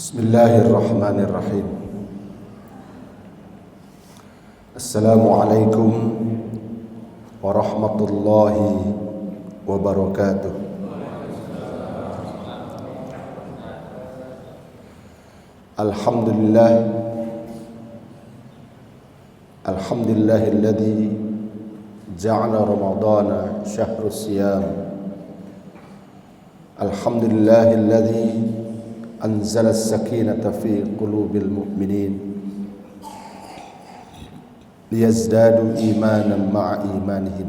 Bismillahirrahmanirrahim. Assalamualaikum warahmatullahi wabarakatuh. Alhamdulillah, alhamdulillahilladzi ja'ala ramadana syahrus siyam. Alhamdulillahilladzi anzala as-sakinata fi qulubil mu'minin liyazdadu imanan ma'a imanihim.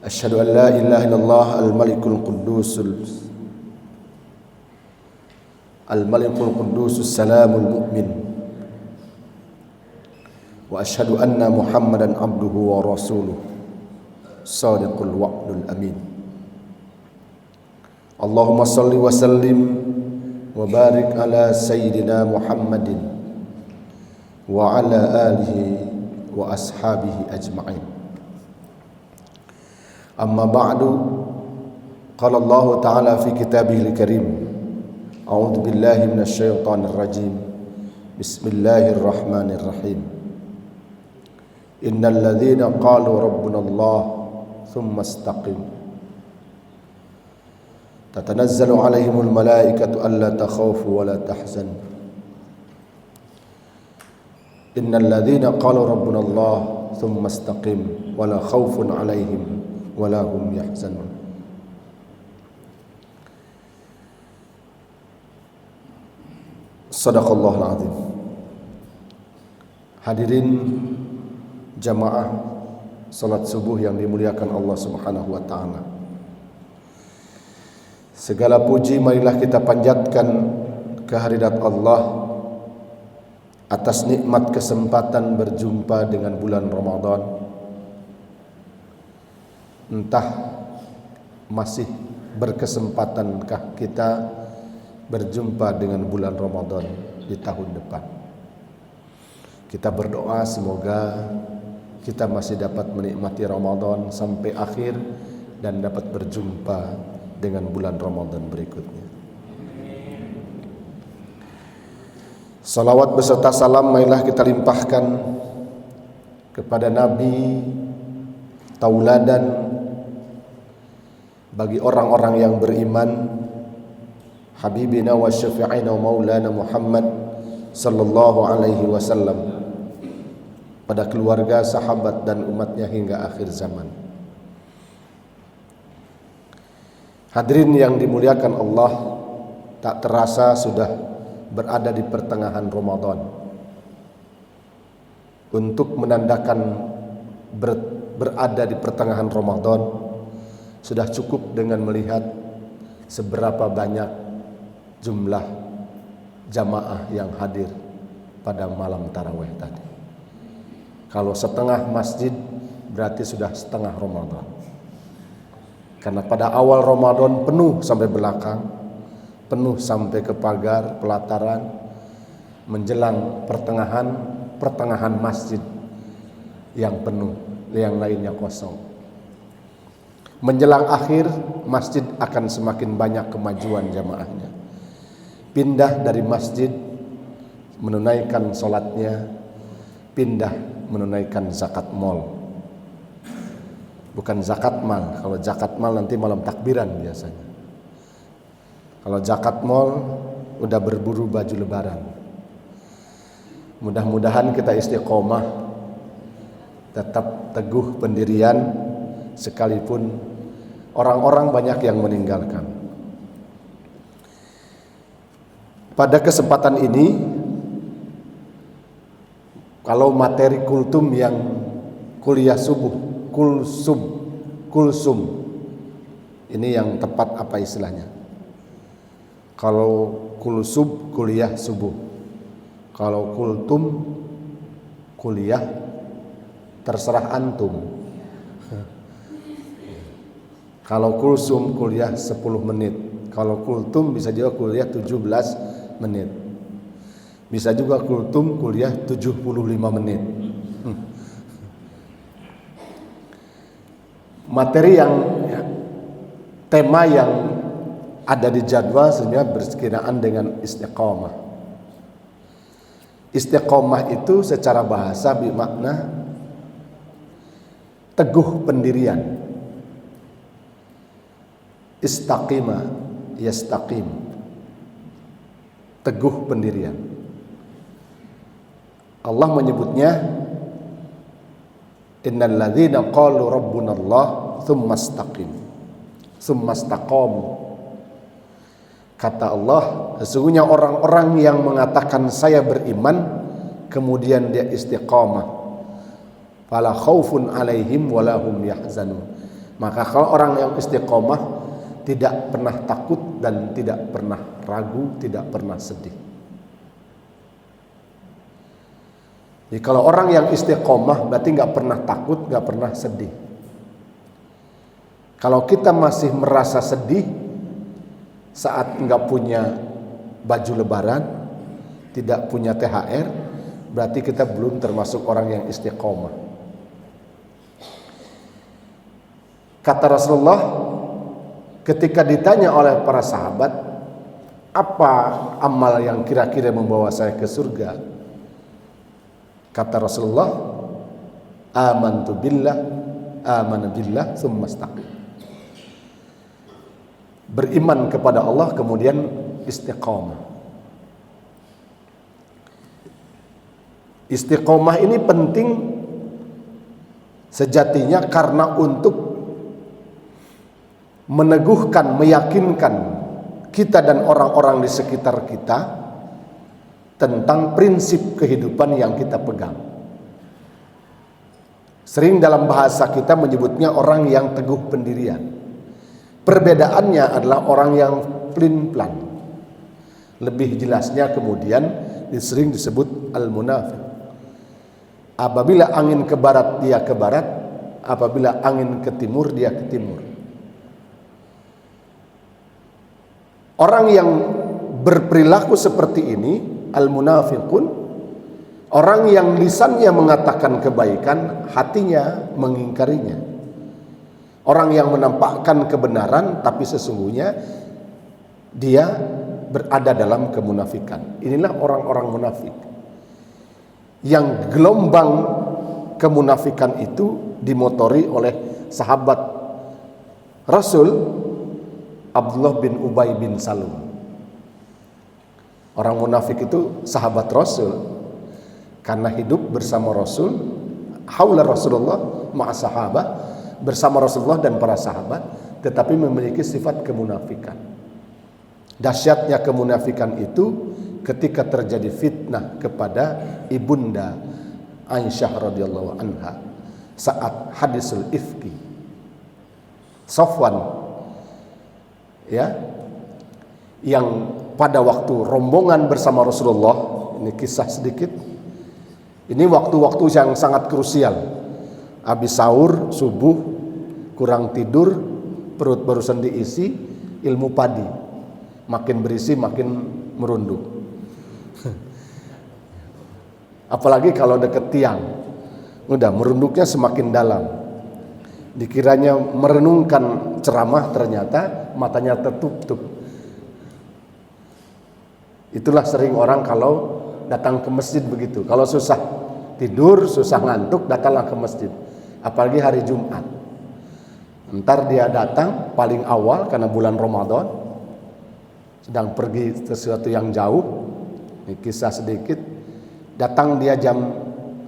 Asyhadu an la ilaha illallah al-malikul quddus salamul mu'min wa asyhadu anna Muhammadan abduhu wa rasuluh shadiqul wa'dul amin. Allahumma salli wa sallim wa barik ala sayyidina Muhammadin wa ala alihi wa ashabihi ajma'in. Amma ba'du, qala Allah ta'ala fi kitabihil karim, a'udzu billahi minasy syaithanir rajim. Bismillahirrahmanirrahim. Innal ladzina qalu rabbuna Allah tsumma istaqim tatanazzalu alaihimul malaikatu alla takhawfu wa la tahzanu. Innal ladzina qalu rabbuna Allah tsumma istaqim wa la khaufun alaihim wa la hum yahzanun. Shadaqallahul azim. Hadirin jamaah salat subuh yang dimuliakan Allah Subhanahu wa taala. Segala puji marilah kita panjatkan kehadirat Allah atas nikmat kesempatan berjumpa dengan bulan Ramadan. Entah masih berkesempatankah kita berjumpa dengan bulan Ramadan di tahun depan. Kita berdoa semoga kita masih dapat menikmati Ramadan sampai akhir dan dapat berjumpa dengan bulan Ramadan berikutnya. Salawat beserta salam marilah kita limpahkan kepada Nabi tauladan bagi orang-orang yang beriman, Habibina wa syafi'ina wa maulana Muhammad sallallahu alaihi wasallam, pada keluarga, sahabat dan umatnya hingga akhir zaman. Hadirin yang dimuliakan Allah, tak terasa sudah berada di pertengahan Ramadan. Untuk menandakan berada di pertengahan Ramadan, sudah cukup dengan melihat seberapa banyak jumlah jamaah yang hadir pada malam tarawih tadi. Kalau setengah masjid berarti sudah setengah Ramadan. Karena pada awal Ramadan penuh sampai belakang, penuh sampai ke pagar pelataran, menjelang pertengahan masjid yang penuh, yang lainnya kosong. Menjelang akhir, masjid akan semakin banyak kemajuan jamaahnya. Pindah dari masjid menunaikan sholatnya, pindah menunaikan zakat mal. Bukan zakat mal. Kalau zakat mal nanti malam takbiran biasanya. Kalau zakat mal udah berburu baju lebaran. Mudah-mudahan kita istiqomah, tetap teguh pendirian sekalipun orang-orang banyak yang meninggalkan. Pada kesempatan ini, kalau materi kultum yang kuliah subuh, kulsum, ini yang tepat apa istilahnya? Kalau kulsum kuliah subuh, kalau kultum kuliah terserah antum. Kalau kulsum kuliah 10 menit, kalau kultum bisa juga kuliah 17 menit, bisa juga kultum kuliah 75 menit. Materi yang tema yang ada di jadwal sebenarnya berkenaan dengan istiqomah. Istiqomah itu secara bahasa bermakna teguh pendirian. Istaqima yastaqim, teguh pendirian. Allah menyebutnya innal ladzina qalu rabbunallah tsumma istaqamu. Kata Allah, sesungguhnya orang-orang yang mengatakan saya beriman kemudian dia istiqamah, fala khaufun alaihim wala hum yahzanun. Maka kalau orang yang istiqamah tidak pernah takut dan tidak pernah ragu, tidak pernah sedih. Jadi kalau orang yang istiqomah berarti nggak pernah takut, nggak pernah sedih. Kalau kita masih merasa sedih saat nggak punya baju lebaran, tidak punya THR, berarti kita belum termasuk orang yang istiqomah. Kata Rasulullah ketika ditanya oleh para sahabat, apa amal yang kira-kira membawa saya ke surga? Kata Rasulullah, amantu billah, amana billah, tsumma istaqim. Beriman kepada Allah kemudian istiqomah. Istiqomah ini penting sejatinya karena untuk meneguhkan, meyakinkan kita dan orang-orang di sekitar kita tentang prinsip kehidupan yang kita pegang. Sering dalam bahasa kita menyebutnya orang yang teguh pendirian. Perbedaannya adalah orang yang plin-plan. Lebih jelasnya kemudian sering disebut al-munafiq. Apabila angin ke barat dia ke barat, apabila angin ke timur dia ke timur. Orang yang berperilaku seperti ini, al-munafiqun, orang yang lisannya mengatakan kebaikan, hatinya mengingkarinya. Orang yang menampakkan kebenaran tapi sesungguhnya dia berada dalam kemunafikan. Inilah orang-orang munafik. Yang gelombang kemunafikan itu dimotori oleh sahabat Rasul Abdullah bin Ubay bin Salul. Orang munafik itu sahabat Rasul karena hidup bersama Rasul, haula Rasulullah ma'a sahabat, bersama Rasulullah dan para sahabat, tetapi memiliki sifat kemunafikan. Dahsyatnya kemunafikan itu ketika terjadi fitnah kepada ibunda Aisyah radhiyallahu anha saat hadisul ifki. Safwan ya, yang pada waktu rombongan bersama Rasulullah, ini kisah sedikit. Ini waktu-waktu yang sangat krusial. Habis sahur, subuh, kurang tidur, perut barusan diisi, ilmu padi makin berisi makin merunduk. Apalagi kalau deket tiang, udah merunduknya semakin dalam. Dikiranya merenungkan ceramah, ternyata matanya tertutup. Itulah sering orang kalau datang ke masjid begitu. Kalau susah tidur, susah ngantuk, datanglah ke masjid. Apalagi hari Jumat. Ntar dia datang paling awal karena bulan Ramadan, sedang pergi sesuatu yang jauh. Ini kisah sedikit. Datang dia jam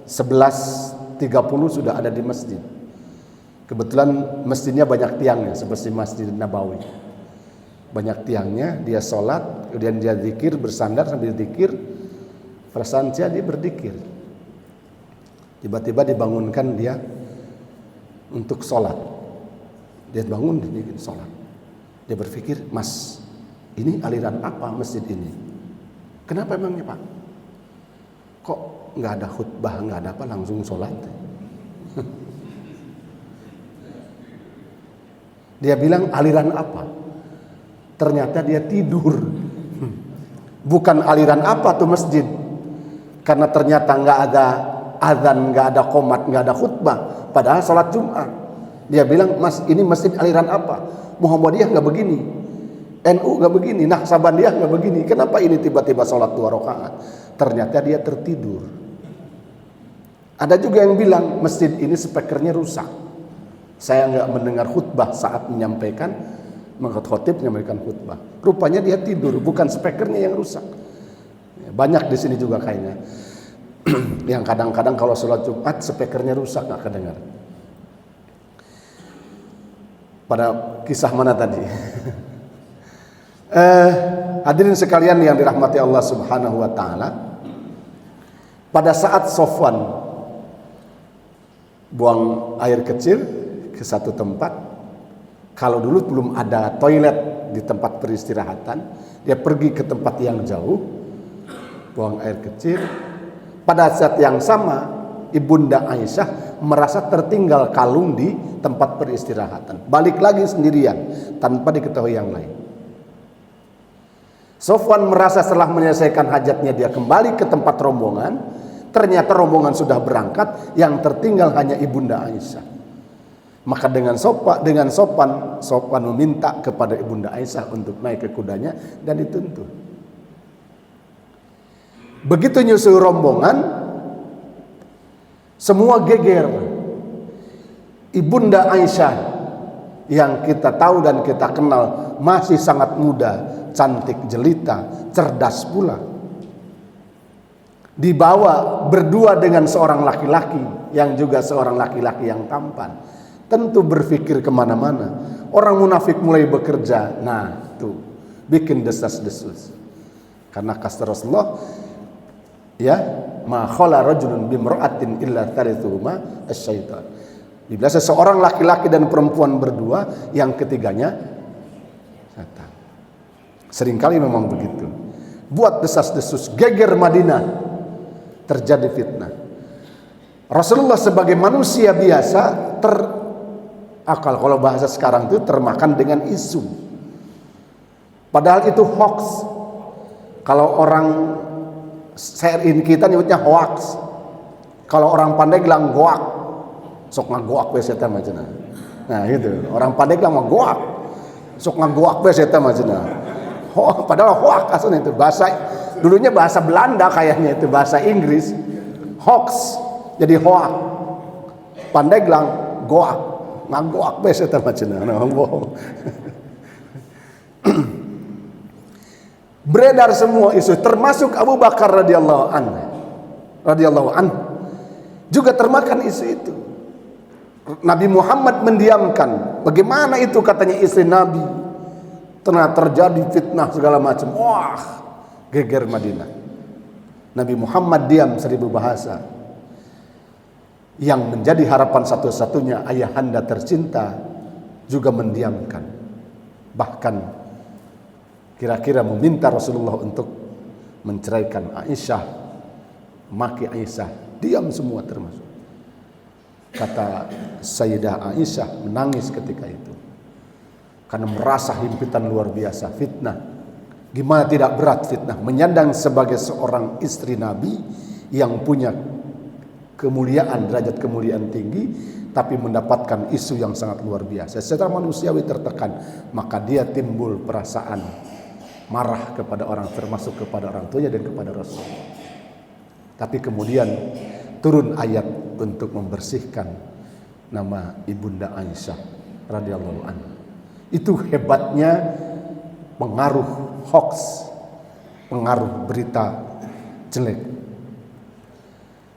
11.30 sudah ada di masjid. Kebetulan masjidnya banyak tiangnya, seperti Masjid Nabawi. Banyak tiangnya, dia sholat, kemudian dia zikir, bersandar sambil zikir. Perasaan dia berdikir. Tiba-tiba dibangunkan dia untuk sholat. Dia bangun, dia bikin sholat. Dia berpikir, Mas, ini aliran apa masjid ini? Kenapa emangnya Pak? Kok nggak ada khutbah, nggak ada apa, langsung sholat? Dia bilang aliran apa? Ternyata dia tidur. Bukan aliran apa tuh masjid? Karena ternyata nggak ada azan, nggak ada qomat, nggak ada khutbah. Padahal sholat Jumat. Dia bilang, Mas, ini masjid aliran apa? Muhammadiyah nggak begini. NU nggak begini, Naqsabandiyah nggak begini. Kenapa ini tiba-tiba sholat 2 rakaat? Ternyata dia tertidur. Ada juga yang bilang masjid ini speakernya rusak. Saya nggak mendengar khutbah saat menyampaikan, khotib menyampaikan khutbah. Rupanya dia tidur, bukan speakernya yang rusak. Banyak di sini juga kayaknya yang kadang-kadang kalau sholat Jumat speakernya rusak nggak kedengar. Pada kisah mana tadi? Hadirin sekalian yang dirahmati Allah Subhanahu wa taala, pada saat Sofwan buang air kecil ke satu tempat, kalau dulu belum ada toilet di tempat peristirahatan, dia pergi ke tempat yang jauh buang air kecil. Pada saat yang sama Ibunda Aisyah merasa tertinggal kalung di tempat peristirahatan, balik lagi sendirian tanpa diketahui yang lain. Sofwan merasa setelah menyelesaikan hajatnya dia kembali ke tempat rombongan, ternyata rombongan sudah berangkat, yang tertinggal hanya Ibunda Aisyah. Maka dengan sopan Sofwan meminta kepada Ibunda Aisyah untuk naik ke kudanya dan dituntun. Begitu nyusul rombongan, semua geger. Ibunda Aisyah yang kita tahu dan kita kenal masih sangat muda, cantik jelita, cerdas pula, dibawa berdua dengan seorang laki-laki yang juga seorang laki-laki yang tampan, tentu berpikir kemana-mana. Orang munafik mulai bekerja, nah tuh bikin desas-desus. Karena kata Rasulullah, ya, ma khala rajulun bimra'atin illa thalithuhuma asyaitan. Bila seseorang laki-laki dan perempuan berdua, yang ketiganya setan. Seringkali memang begitu. Buat desas-desus, geger Madinah, terjadi fitnah. Rasulullah sebagai manusia biasa terakal, kalau bahasa sekarang itu termakan dengan isu. Padahal itu hoax. Kalau orang sharein kita nyebutnya hoax. Kalau orang pandai bilang goak, sok ngagoak we eta mah cenah. Nah gitu, orang pandai bilang mah goak, sok ngagoak we eta mah cenah. Padahal hoax aslinya itu bahasa, dulunya bahasa Belanda kayaknya, itu bahasa Inggris. Hoax jadi hoax. Pandai bilang goak, ngagoak we eta mah cenah. Nah, beredar semua isu, termasuk Abu Bakar radhiyallahu anhu juga termakan isu itu. Nabi Muhammad mendiamkan. Bagaimana itu katanya istri Nabi? Tengah terjadi fitnah segala macam. Wah, geger Madinah. Nabi Muhammad diam 1000 bahasa. Yang menjadi harapan satu-satunya ayahanda tercinta juga mendiamkan. Bahkan kira-kira meminta Rasulullah untuk menceraikan Aisyah, maki Aisyah, diam semua termasuk. Kata Sayyidah Aisyah menangis ketika itu, karena merasa himpitan luar biasa, fitnah. Gimana tidak berat fitnah, menyandang sebagai seorang istri Nabi yang punya kemuliaan, derajat kemuliaan tinggi, tapi mendapatkan isu yang sangat luar biasa. Secara manusiawi tertekan, maka dia timbul perasaan marah kepada orang, termasuk kepada orang tuanya dan kepada Rasul. Tapi kemudian turun ayat untuk membersihkan nama Ibunda Aisyah radhiyallahu anha. Itu hebatnya pengaruh hoax, pengaruh berita jelek.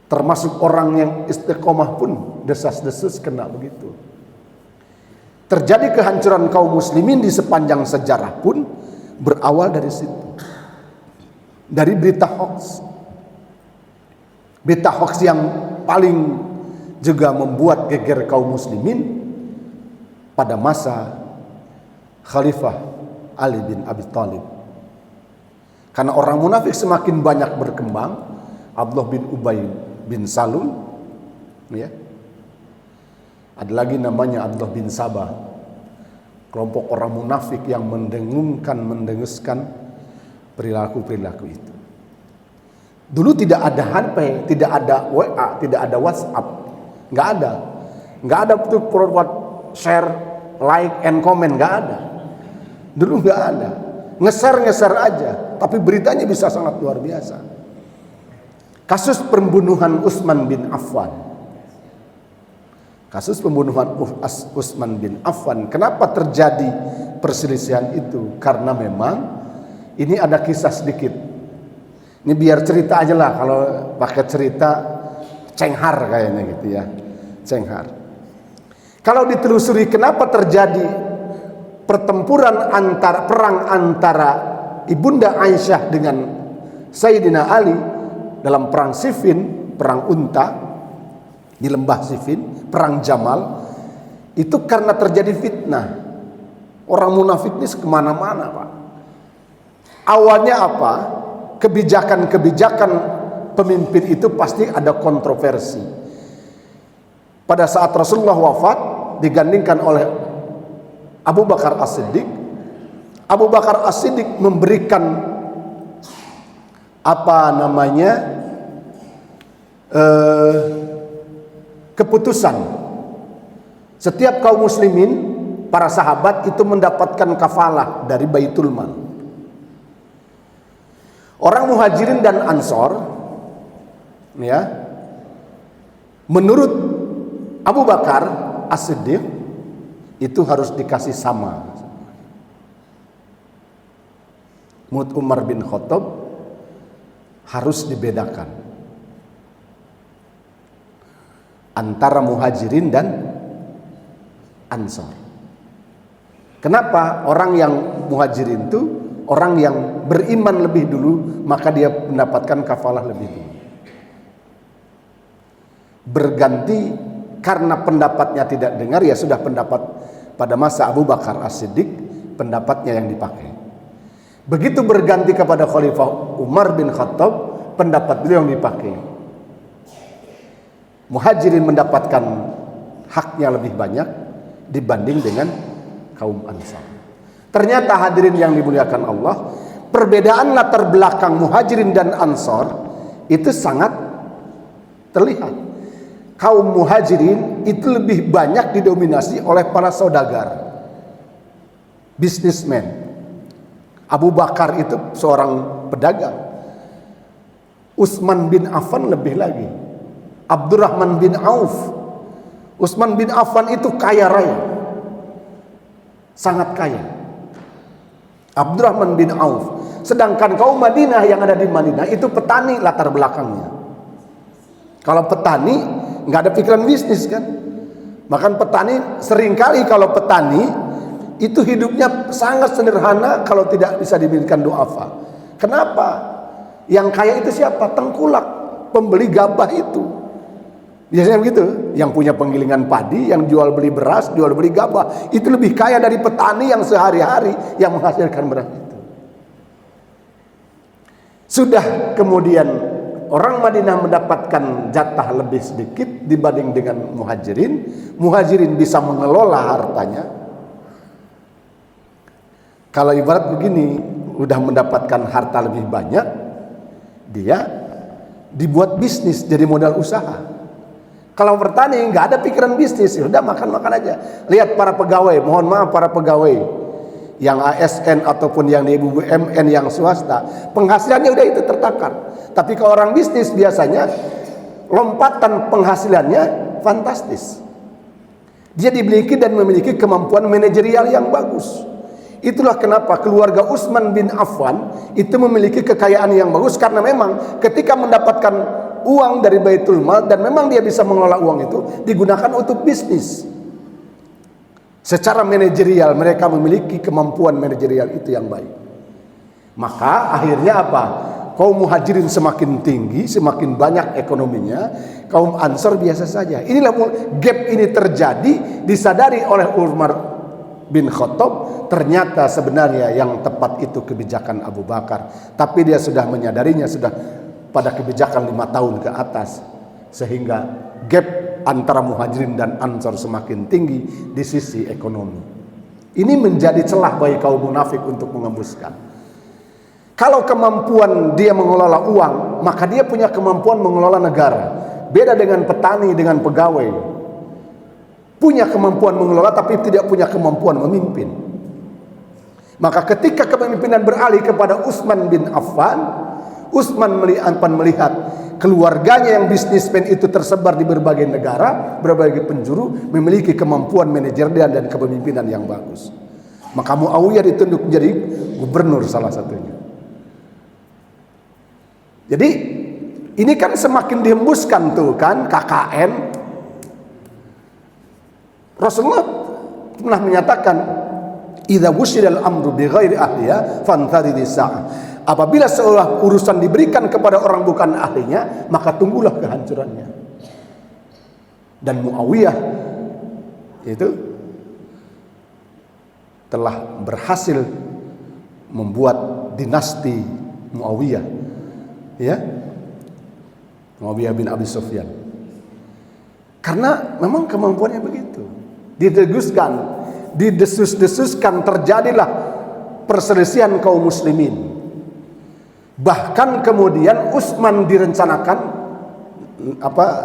Termasuk orang yang istiqomah pun desas-desus kena begitu. Terjadi kehancuran kaum muslimin di sepanjang sejarah pun berawal dari situ. Dari berita hoax. Berita hoax yang paling juga membuat geger kaum muslimin pada masa Khalifah Ali bin Abi Thalib. Karena orang munafik semakin banyak berkembang, Abdullah bin Ubay bin Salul, ya. Ada lagi namanya Abdullah bin Sabah. Kelompok orang munafik yang mendenguskan perilaku-perilaku itu. Dulu tidak ada HP, tidak ada WA, tidak ada WhatsApp, nggak ada tuh forward, share, like, and comment, nggak ada. Dulu nggak ada, ngeser aja, tapi beritanya bisa sangat luar biasa. Kasus pembunuhan Utsman bin Affan. Kasus pembunuhan Utsman bin Affan. Kenapa terjadi perselisihan itu? Karena memang ini ada kisah sedikit. Ini biar cerita aja lah, kalau pakai cerita cenghar kayaknya gitu ya, cenghar. Kalau ditelusuri kenapa terjadi perang antara Ibunda Aisyah dengan Sayyidina Ali dalam perang Siffin, perang unta di lembah Siffin, perang Jamal, itu karena terjadi fitnah. Orang munafik ini kemana-mana, Pak. Awalnya apa? Kebijakan-kebijakan pemimpin itu pasti ada kontroversi. Pada saat Rasulullah wafat, digandingkan oleh Abu Bakar As-Siddiq. Abu Bakar As-Siddiq memberikan keputusan. Setiap kaum muslimin, para sahabat itu mendapatkan kafalah dari Baitul Mal. Orang Muhajirin dan Ansor, ya, menurut Abu Bakar As-Siddiq itu harus dikasih sama. Menurut Umar bin Khattab harus dibedakan antara Muhajirin dan Ansor. Kenapa? Orang yang Muhajirin itu orang yang beriman lebih dulu, maka dia mendapatkan kafalah lebih dulu. Berganti karena pendapatnya tidak dengar, ya sudah pendapat pada masa Abu Bakar As-Siddiq, pendapatnya yang dipakai. Begitu berganti kepada Khalifah Umar bin Khattab, pendapat beliau yang dipakai. Muhajirin mendapatkan haknya lebih banyak dibanding dengan kaum Ansar. Ternyata hadirin yang dimuliakan Allah, perbedaan latar belakang Muhajirin dan Ansar itu sangat terlihat. Kaum Muhajirin itu lebih banyak didominasi oleh para saudagar, bisnismen. Abu Bakar itu seorang pedagang. Utsman bin Affan lebih lagi. Abdurrahman bin Auf. Utsman bin Affan itu kaya raya, sangat kaya. Abdurrahman bin Auf. Sedangkan kaum Madinah yang ada di Madinah itu petani latar belakangnya. Kalau petani nggak ada pikiran bisnis kan. Bahkan petani seringkali kalau petani itu hidupnya sangat sederhana kalau tidak bisa diberikan duafa. Kenapa? Yang kaya itu siapa? Tengkulak, pembeli gabah itu. Biasanya begitu. Yang punya penggilingan padi, yang jual beli beras, jual beli gabah, itu lebih kaya dari petani yang sehari-hari yang menghasilkan beras itu. Sudah kemudian orang Madinah mendapatkan jatah lebih sedikit dibanding dengan Muhajirin. Muhajirin bisa mengelola hartanya. Kalau ibarat begini, udah mendapatkan harta lebih banyak, dia dibuat bisnis jadi modal usaha. Kalau bertani nggak ada pikiran bisnis, udah makan-makan aja. Lihat para pegawai, mohon maaf para pegawai yang ASN ataupun yang di BUMN yang swasta, penghasilannya udah itu tertakar. Tapi kalau orang bisnis biasanya lompatan penghasilannya fantastis. Dia dimiliki dan memiliki kemampuan manajerial yang bagus. Itulah kenapa keluarga Utsman bin Affan itu memiliki kekayaan yang bagus, karena memang ketika mendapatkan uang dari Baitul Mal dan memang dia bisa mengelola uang itu digunakan untuk bisnis. Secara manajerial mereka memiliki kemampuan manajerial itu yang baik. Maka akhirnya apa? Kaum Muhajirin semakin tinggi, semakin banyak ekonominya. Kaum Ansar biasa saja. Inilah gap ini terjadi, disadari oleh Umar bin Khattab. Ternyata sebenarnya yang tepat itu kebijakan Abu Bakar. Tapi dia sudah menyadarinya sudah pada kebijakan 5 tahun ke atas. Sehingga gap antara Muhajirin dan Ansar semakin tinggi di sisi ekonomi. Ini menjadi celah bagi kaum munafik untuk mengembuskan. Kalau kemampuan dia mengelola uang, maka dia punya kemampuan mengelola negara. Beda dengan petani, dengan pegawai. Punya kemampuan mengelola tapi tidak punya kemampuan memimpin. Maka ketika kepemimpinan beralih kepada Utsman bin Affan, Utsman melihat keluarganya yang bisnismen itu tersebar di berbagai negara, berbagai penjuru, memiliki kemampuan manajerial dan kepemimpinan yang bagus. Maka Muawiyah ditunjuk menjadi gubernur salah satunya. Jadi ini kan semakin dihembuskan tuh kan KKN. Rasulullah pernah menyatakan, idza wusyidal amru bi ghairi ahliya fantadhiri sa'ah. Apabila seolah urusan diberikan kepada orang bukan ahlinya, maka tunggulah kehancurannya. Dan Muawiyah itu telah berhasil membuat dinasti Muawiyah, ya, Muawiyah bin Abi Sufyan. Karena memang kemampuannya begitu. Didesus-desuskan, terjadilah perselisihan kaum muslimin. Bahkan kemudian Utsman direncanakan,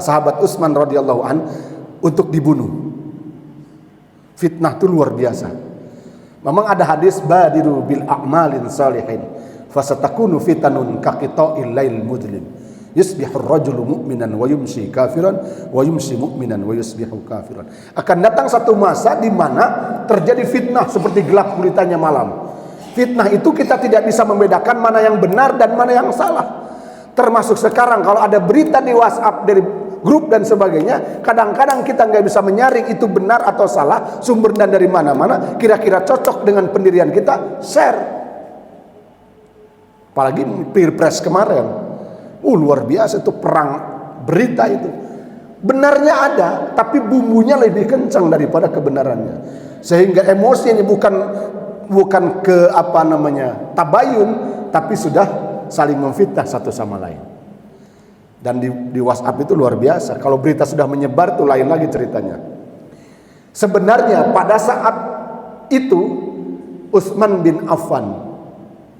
sahabat Utsman radhiyallahu an, untuk dibunuh. Fitnah itu luar biasa. Memang ada hadis, badiru bil a'malin salihin fasatakunu fitanun kaqita'il lail mudlim. Yusbihur rajulu mu'minan wa yumsi kafiran wa yumsi mu'minan wa yusbihu kafiran. Akan datang satu masa di mana terjadi fitnah seperti gelap gulitanya malam. Fitnah itu kita tidak bisa membedakan mana yang benar dan mana yang salah. Termasuk sekarang kalau ada berita di WhatsApp dari grup dan sebagainya, kadang-kadang kita nggak bisa menyaring itu benar atau salah, sumber dan dari mana-mana, kira-kira cocok dengan pendirian kita, share. Apalagi Pilpres kemarin. Luar biasa itu perang berita itu. Benarnya ada, tapi bumbunya lebih kencang daripada kebenarannya. Sehingga emosinya bukan ke tabayun, tapi sudah saling memfitnah satu sama lain. Dan di WhatsApp itu luar biasa. Kalau berita sudah menyebar tuh lain lagi ceritanya. Sebenarnya pada saat itu Utsman bin Affan,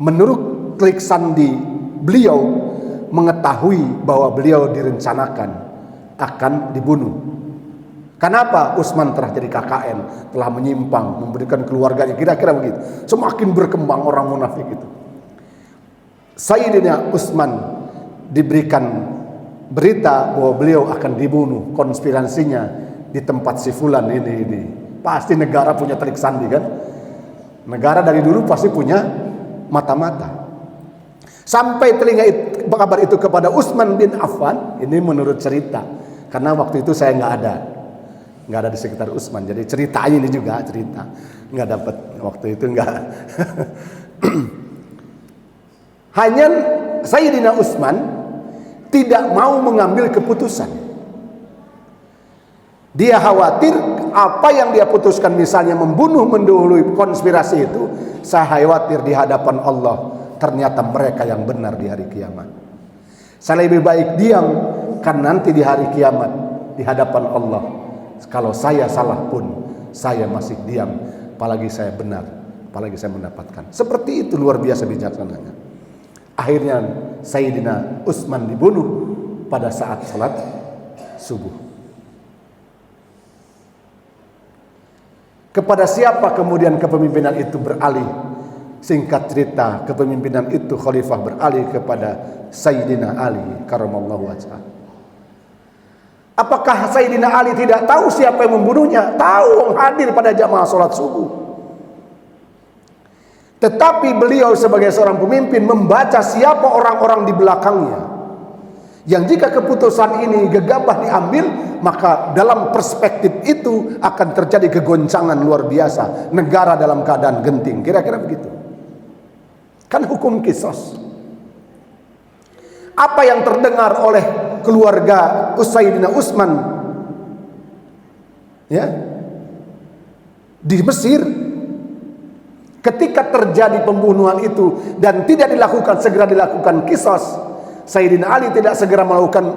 menurut klik sandi beliau, mengetahui bahwa beliau direncanakan akan dibunuh. Kenapa? Utsman telah jadi KKN, telah menyimpang, memberikan keluarganya, kira-kira begitu. Semakin berkembang orang munafik itu. Sayyidina Utsman diberikan berita bahwa beliau akan dibunuh, konspirasinya di tempat si fulan ini. Pasti negara punya telik sandi kan? Negara dari dulu pasti punya mata-mata. Sampai telinga kabar itu kepada Utsman bin Affan, ini menurut cerita, karena waktu itu saya nggak ada di sekitar Utsman, jadi ceritanya ini juga cerita, nggak dapat waktu itu nggak. Hanya Sayyidina Utsman tidak mau mengambil keputusan. Dia khawatir apa yang dia putuskan, misalnya membunuh mendahului konspirasi itu, saya khawatir di hadapan Allah ternyata mereka yang benar di hari kiamat. Saya lebih baik diam, kan nanti di hari kiamat di hadapan Allah, kalau saya salah pun saya masih diam, apalagi saya benar, apalagi saya mendapatkan. Seperti itu luar biasa bijaksananya. Akhirnya Sayyidina Utsman dibunuh pada saat salat subuh. Kepada siapa kemudian kepemimpinan itu beralih? Singkat cerita, kepemimpinan itu khalifah beralih kepada Sayyidina Ali karamallahu wajhah. Apakah Sayyidina Ali tidak tahu siapa yang membunuhnya? Tahu, hadir pada jamaah salat subuh. Tetapi beliau sebagai seorang pemimpin membaca siapa orang-orang di belakangnya, yang jika keputusan ini gegabah diambil, maka dalam perspektif itu akan terjadi kegoncangan luar biasa, negara dalam keadaan genting, kira-kira begitu. Kan hukum qisas. Apa yang terdengar oleh keluarga Sayyidina Utsman, ya, di Mesir, ketika terjadi pembunuhan itu dan tidak segera dilakukan qisas, Sayyidina Ali tidak segera melakukan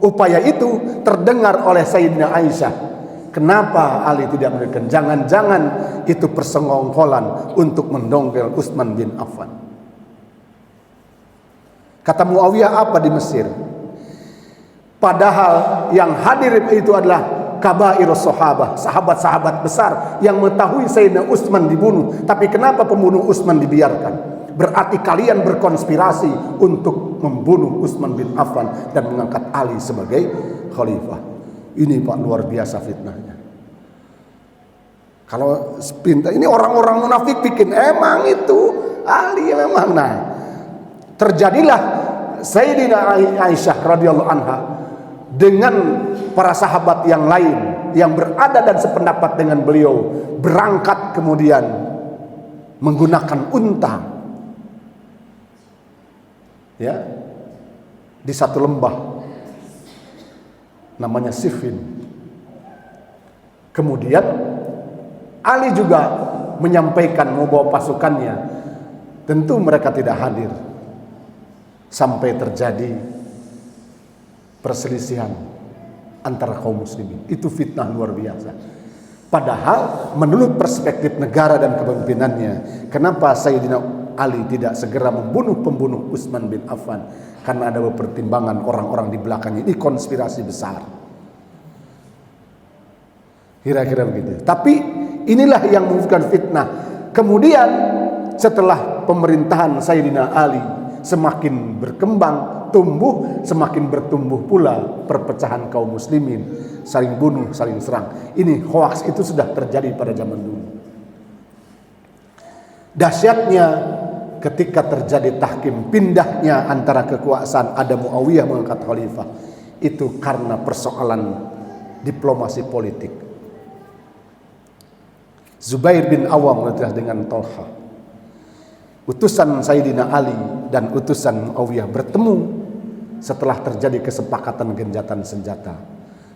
upaya itu, terdengar oleh Sayyidina Aisyah. Kenapa Ali tidak melakukan? Jangan-jangan itu persengongkolan untuk mendongkel Utsman bin Affan. Kata Muawiyah apa di Mesir? Padahal yang hadir itu adalah kabair sahabah, sahabat-sahabat besar yang mengetahui Sayyidina Utsman dibunuh, tapi kenapa pembunuh Utsman dibiarkan? Berarti kalian berkonspirasi untuk membunuh Utsman bin Affan dan mengangkat Ali sebagai khalifah. Ini Pak, luar biasa fitnahnya. Kalau sepintas ini orang-orang munafik bikin emang itu Ali memang. Nah, terjadilah Sayyidina Aisyah radhiyallahu anha dengan para sahabat yang lain yang berada dan sependapat dengan beliau berangkat kemudian menggunakan unta, ya, di satu lembah namanya Siffin. Kemudian Ali juga menyampaikan mau bawa pasukannya. Tentu mereka tidak hadir sampai terjadi perselisihan antara kaum muslimin. Itu fitnah luar biasa. Padahal menurut perspektif negara dan kepemimpinannya, kenapa Sayyidina Ali tidak segera membunuh pembunuh Utsman bin Affan? Karena ada pertimbangan orang-orang di belakangnya. Ini konspirasi besar. Kira-kira begitu. Tapi inilah yang membuat fitnah. Kemudian setelah pemerintahan Sayyidina Ali semakin berkembang, tumbuh, semakin bertumbuh pula perpecahan kaum muslimin, saling bunuh, saling serang. Ini hoaks itu sudah terjadi pada zaman dulu. Dahsyatnya ketika terjadi tahkim, pindahnya antara kekuasaan, ada Muawiyah mengangkat khalifah, itu karena persoalan diplomasi politik. Zubair bin Awam menikah dengan Tolha. Utusan Sayyidina Ali dan utusan Muawiyah bertemu setelah terjadi kesepakatan gencatan senjata.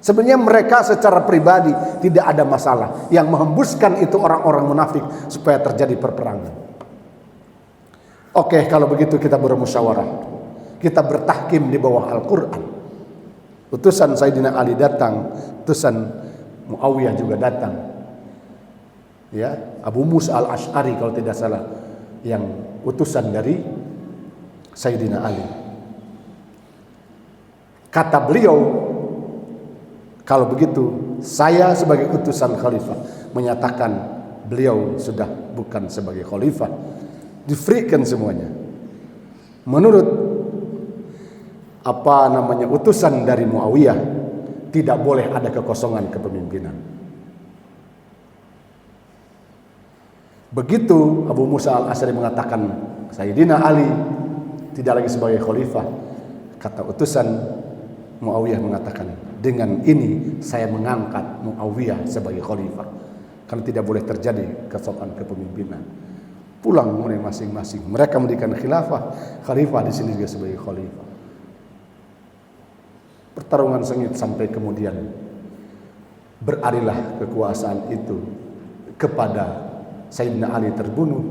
Sebenarnya mereka secara pribadi tidak ada masalah. Yang menghembuskan itu orang-orang munafik supaya terjadi perperangan. Oke, kalau begitu kita bermusyawarah. Kita bertahkim di bawah Al-Quran. Utusan Sayyidina Ali datang, utusan Muawiyah juga datang. Ya, Abu Musa al-Ash'ari kalau tidak salah, yang utusan dari Sayyidina Ali. Kata beliau, kalau begitu saya sebagai utusan khalifah menyatakan beliau sudah bukan sebagai khalifah, di-freekan semuanya. Menurut utusan dari Muawiyah, tidak boleh ada kekosongan kepemimpinan. Begitu Abu Musa al-Asy'ari mengatakan Sayyidina Ali tidak lagi sebagai khalifah, kata utusan Muawiyah mengatakan, dengan ini saya mengangkat Muawiyah sebagai khalifah, karena tidak boleh terjadi kesokan kepemimpinan. Pulang mulai masing-masing. Mereka memberikan khilafah, khalifah di sini juga sebagai khalifah. Pertarungan sengit sampai kemudian beralihlah kekuasaan itu kepada Sayyidina Ali terbunuh,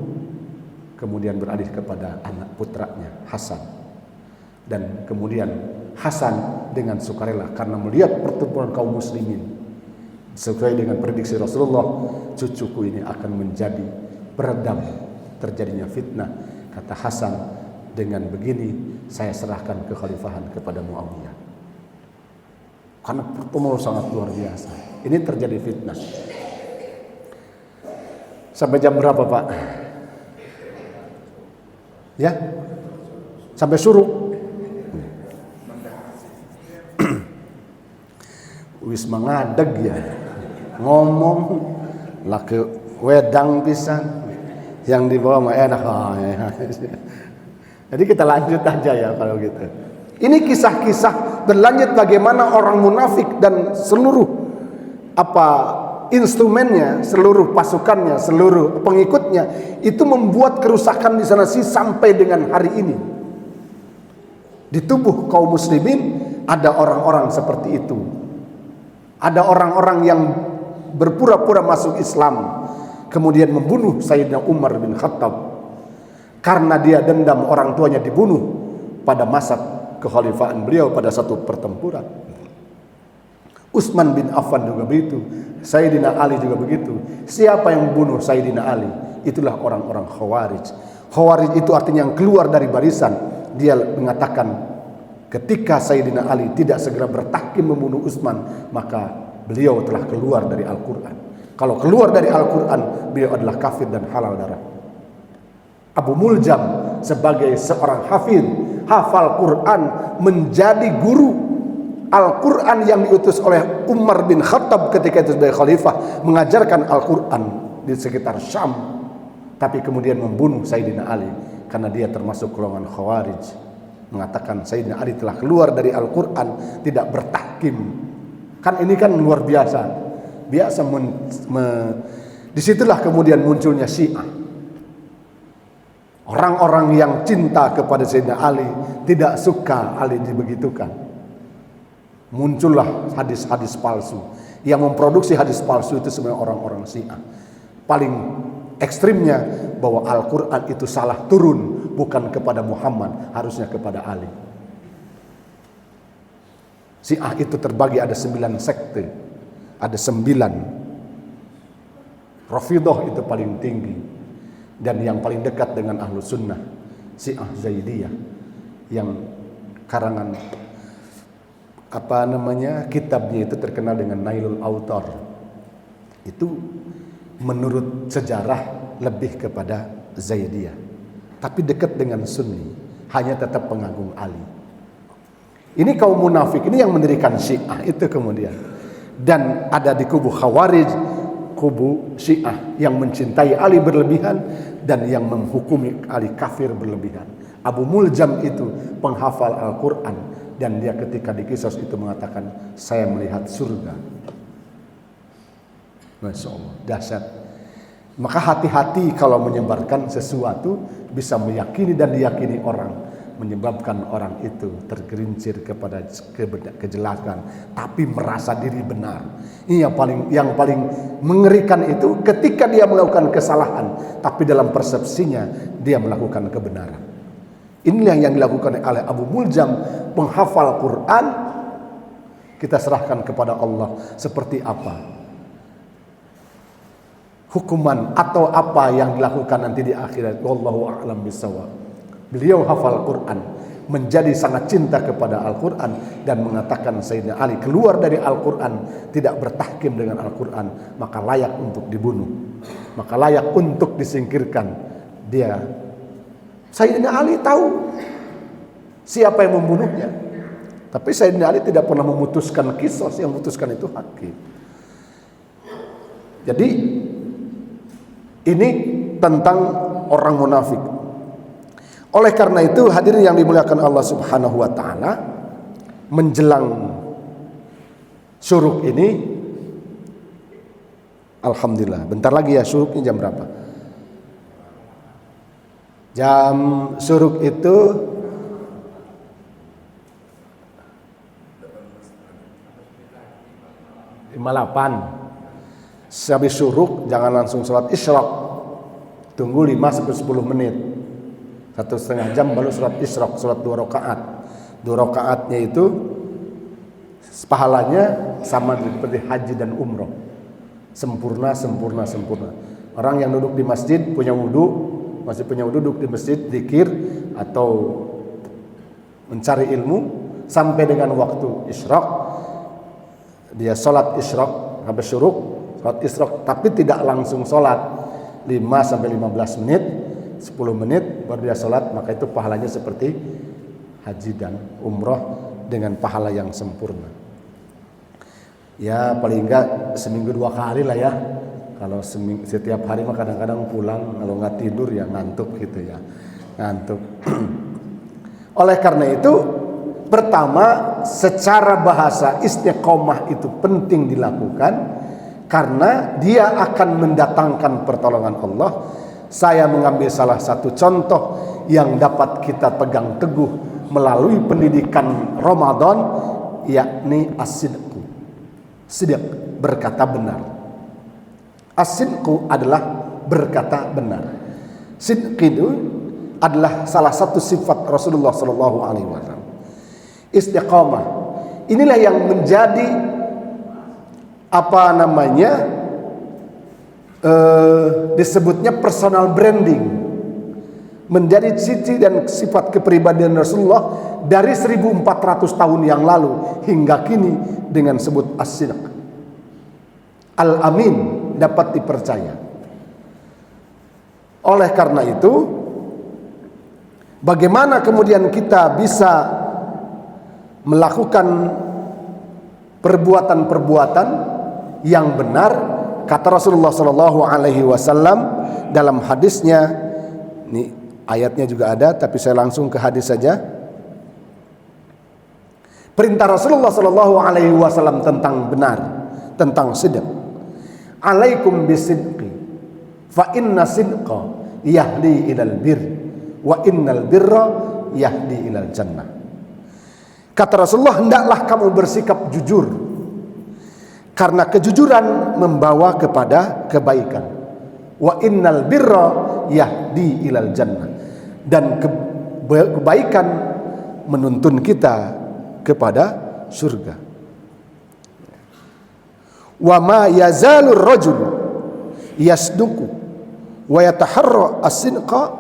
kemudian beralih kepada anak putranya Hasan. Dan kemudian Hasan dengan sukarela karena melihat pertempuran kaum muslimin, sesuai dengan prediksi Rasulullah, cucuku ini akan menjadi peredam terjadinya fitnah. Kata Hasan, dengan begini saya serahkan kekhalifahan kepada Muawiyah. Karena pertemuan sangat luar biasa. Ini terjadi fitnah. Sampai jam berapa, Pak? Ya? Sampai suruh. Wis mengadeg ya. Ngomong laki wedang pisan. Yang dibawa mah enak. Jadi kita lanjut aja ya kalau gitu. Ini kisah-kisah berlanjut bagaimana orang munafik dan seluruh instrumennya, seluruh pasukannya, seluruh pengikutnya itu membuat kerusakan di sana sampai dengan hari ini. Di tubuh kaum muslimin ada orang-orang seperti itu. Ada orang-orang yang berpura-pura masuk Islam, kemudian membunuh Sayyidina Umar bin Khattab karena dia dendam orang tuanya dibunuh pada masa kekhalifahan beliau pada satu pertempuran. Utsman bin Affan juga begitu, Sayyidina Ali juga begitu. Siapa yang membunuh Sayyidina Ali? Itulah orang-orang Khawarij. Khawarij itu artinya yang keluar dari barisan. Dia mengatakan ketika Sayyidina Ali tidak segera bertahkim membunuh Utsman, maka beliau telah keluar dari Al-Quran. Kalau keluar dari Al-Quran, beliau adalah kafir dan halal darah. Abu Muljam sebagai seorang hafal Quran, menjadi guru Al-Quran yang diutus oleh Umar bin Khattab ketika itu sebagai khalifah, mengajarkan Al-Quran di sekitar Syam, tapi kemudian membunuh Sayyidina Ali karena dia termasuk golongan Khawarij, mengatakan Sayyidina Ali telah keluar dari Al-Quran, tidak bertahkim. Kan ini kan luar biasa. Disitulah kemudian munculnya Syiah. Orang-orang yang cinta kepada Sayyidina Ali, tidak suka Ali dibegitukan. Muncullah hadis-hadis palsu. Yang memproduksi hadis palsu itu sebenarnya orang-orang Syiah. Paling ekstrimnya bahwa Al-Quran itu salah turun, bukan kepada Muhammad, harusnya kepada Ali. Syiah itu terbagi ada 9 sekte, ada 9. Rafidhah itu paling tinggi, dan yang paling dekat dengan Ahlus Sunnah Syiah Zaidiyah, yang karangan kitabnya itu terkenal dengan Nailul Autar. Itu menurut sejarah lebih kepada Zaidiyah, tapi dekat dengan Sunni, hanya tetap pengagung Ali. Ini kaum munafik, ini yang mendirikan Syiah itu kemudian. Dan ada di kubu Khawarij, kubu Syiah yang mencintai Ali berlebihan dan yang menghukumi Ali kafir berlebihan. Abu Muljam itu penghafal Al-Quran, dan dia ketika dikisos itu mengatakan, saya melihat surga. Masya Allah, dahsyat. Maka hati-hati kalau menyebarkan sesuatu, bisa meyakini dan diyakini orang, menyebabkan orang itu tergelincir kepada kejelasan, tapi merasa diri benar. Ini yang paling mengerikan itu ketika dia melakukan kesalahan, tapi dalam persepsinya dia melakukan kebenaran. Inilah yang dilakukan oleh Abu Muljam, penghafal Quran. Kita serahkan kepada Allah seperti apa hukuman atau apa yang dilakukan nanti di akhirat. Wallahu a'lam bishawab. Beliau hafal Quran, menjadi sangat cinta kepada Al-Quran, dan mengatakan Sayyidina Ali keluar dari Al-Quran, tidak bertahkim dengan Al-Quran, maka layak untuk dibunuh, maka layak untuk disingkirkan. Sayyidina Ali tahu siapa yang membunuhnya, tapi Sayyidina Ali tidak pernah memutuskan kisos, yang memutuskan itu hakim. Jadi ini tentang orang munafik. Oleh karena itu, hadirin yang dimuliakan Allah Subhanahu wa taala, menjelang syuruk ini, alhamdulillah, bentar lagi ya syuruknya. Jam berapa? Jam syuruk itu 58. Habis syuruk jangan langsung sholat isyraq, tunggu 5-10 menit, 1,5 jam baru sholat isyraq, sholat 2 rakaat. 2 rakaatnya itu pahalanya sama seperti haji dan umroh, sempurna. Orang yang duduk di masjid masih punya wudu, duduk di masjid zikir atau mencari ilmu sampai dengan waktu isyraq, dia sholat isyraq habis syuruk, sholat isyraq, tapi tidak langsung sholat 5-15 menit, 10 menit baru dia sholat, maka itu pahalanya seperti haji dan umroh dengan pahala yang sempurna. Ya paling enggak seminggu 2 kali lah ya. Kalau setiap hari mah kadang-kadang pulang, kalau nggak tidur ya ngantuk gitu ya, ngantuk. Oleh karena itu, pertama secara bahasa istiqomah itu penting dilakukan, karena dia akan mendatangkan pertolongan Allah. Saya mengambil salah satu contoh yang dapat kita pegang teguh melalui pendidikan Ramadan, yakni as-sidqu. Sidq, berkata benar. As-sidqu adalah berkata benar. Sidq itu adalah salah satu sifat Rasulullah SAW. Istiqamah, inilah yang menjadi disebutnya personal branding, menjadi ciri dan sifat kepribadian Rasulullah dari 1400 tahun yang lalu hingga kini dengan sebut as-sidq. Al-Amin, dapat dipercaya. Oleh karena itu, bagaimana kemudian kita bisa melakukan perbuatan-perbuatan yang benar? Kata Rasulullah sallallahu alaihi wasallam dalam hadisnya, ini ayatnya juga ada tapi saya langsung ke hadis saja. Perintah Rasulullah sallallahu alaihi wasallam tentang benar, tentang sidq. Alaikum bisidqi fa inna sidqa yahdi ilal bir wa innal birra yahdi ilal jannah. Kata Rasulullah, hendaklah kamu bersikap jujur, karena kejujuran membawa kepada kebaikan. Wa innal birra yahdi ilal jannah, dan kebaikan menuntun kita kepada surga. Wa ma yazalur rajul yasduqu wa yataharra as-sidqa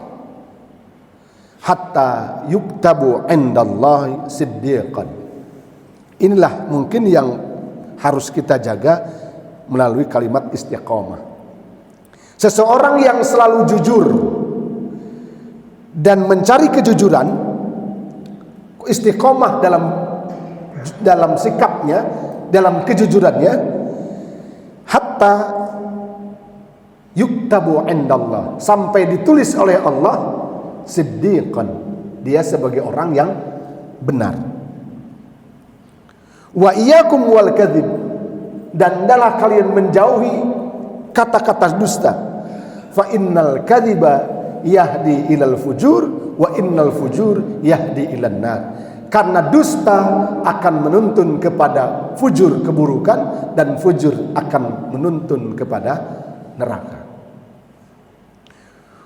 hatta yuktabu indallahi siddiqan. Inilah mungkin yang harus kita jaga melalui kalimat istiqomah. Seseorang yang selalu jujur dan mencari kejujuran, istiqomah dalam sikapnya, dalam kejujurannya, hatta yuktabu indallah, sampai ditulis oleh Allah siddiqan, dia sebagai orang yang benar. Wa iyyakum wal kadzib, dan hendaklah kalian menjauhi kata-kata dusta. Fa innal kadziba yahdi ilal fujur wa innal fujur yahdi ilan nar. Karena dusta akan menuntun kepada fujur, keburukan, dan fujur akan menuntun kepada neraka.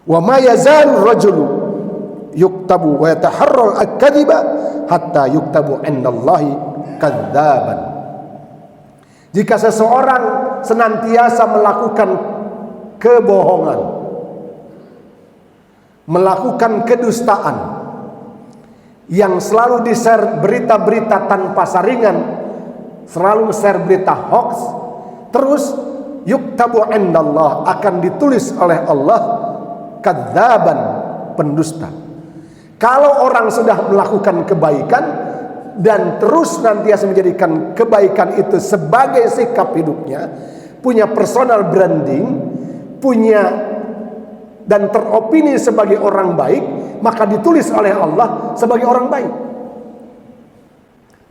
Wa ma yazal rajulu yuktabu wa yataharral al-kadhiba hatta yuktabu indallahi kadzaban. Jika seseorang senantiasa melakukan kebohongan, melakukan kedustaan, yang selalu di-share berita-berita tanpa saringan, selalu share berita hoax, terus yuktabu indallah, akan ditulis oleh Allah kadzaban, pendusta. Kalau orang sudah melakukan kebaikan dan terus nantiasa menjadikan kebaikan itu sebagai sikap hidupnya, punya personal branding, punya dan teropini sebagai orang baik, maka ditulis oleh Allah sebagai orang baik.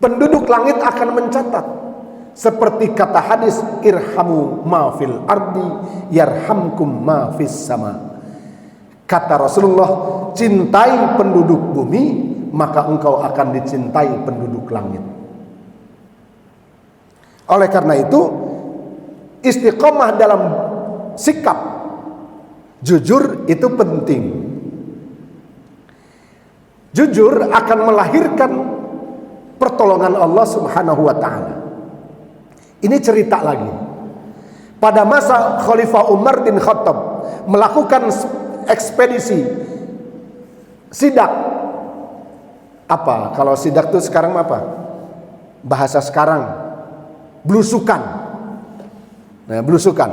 Penduduk langit akan mencatat, seperti kata hadis, irhamu ma fil ardi yarhamkum ma fis sama. Kata Rasulullah, cintai penduduk bumi, maka engkau akan dicintai penduduk langit. Oleh karena itu, istiqomah dalam sikap jujur itu penting. Jujur akan melahirkan pertolongan Allah Subhanahu wa taala. Ini cerita lagi. Pada masa Khalifah Umar bin Khattab melakukan ekspedisi sidak. Apa? Kalau sidak itu sekarang apa? Bahasa sekarang belusukan. Nah, belusukan.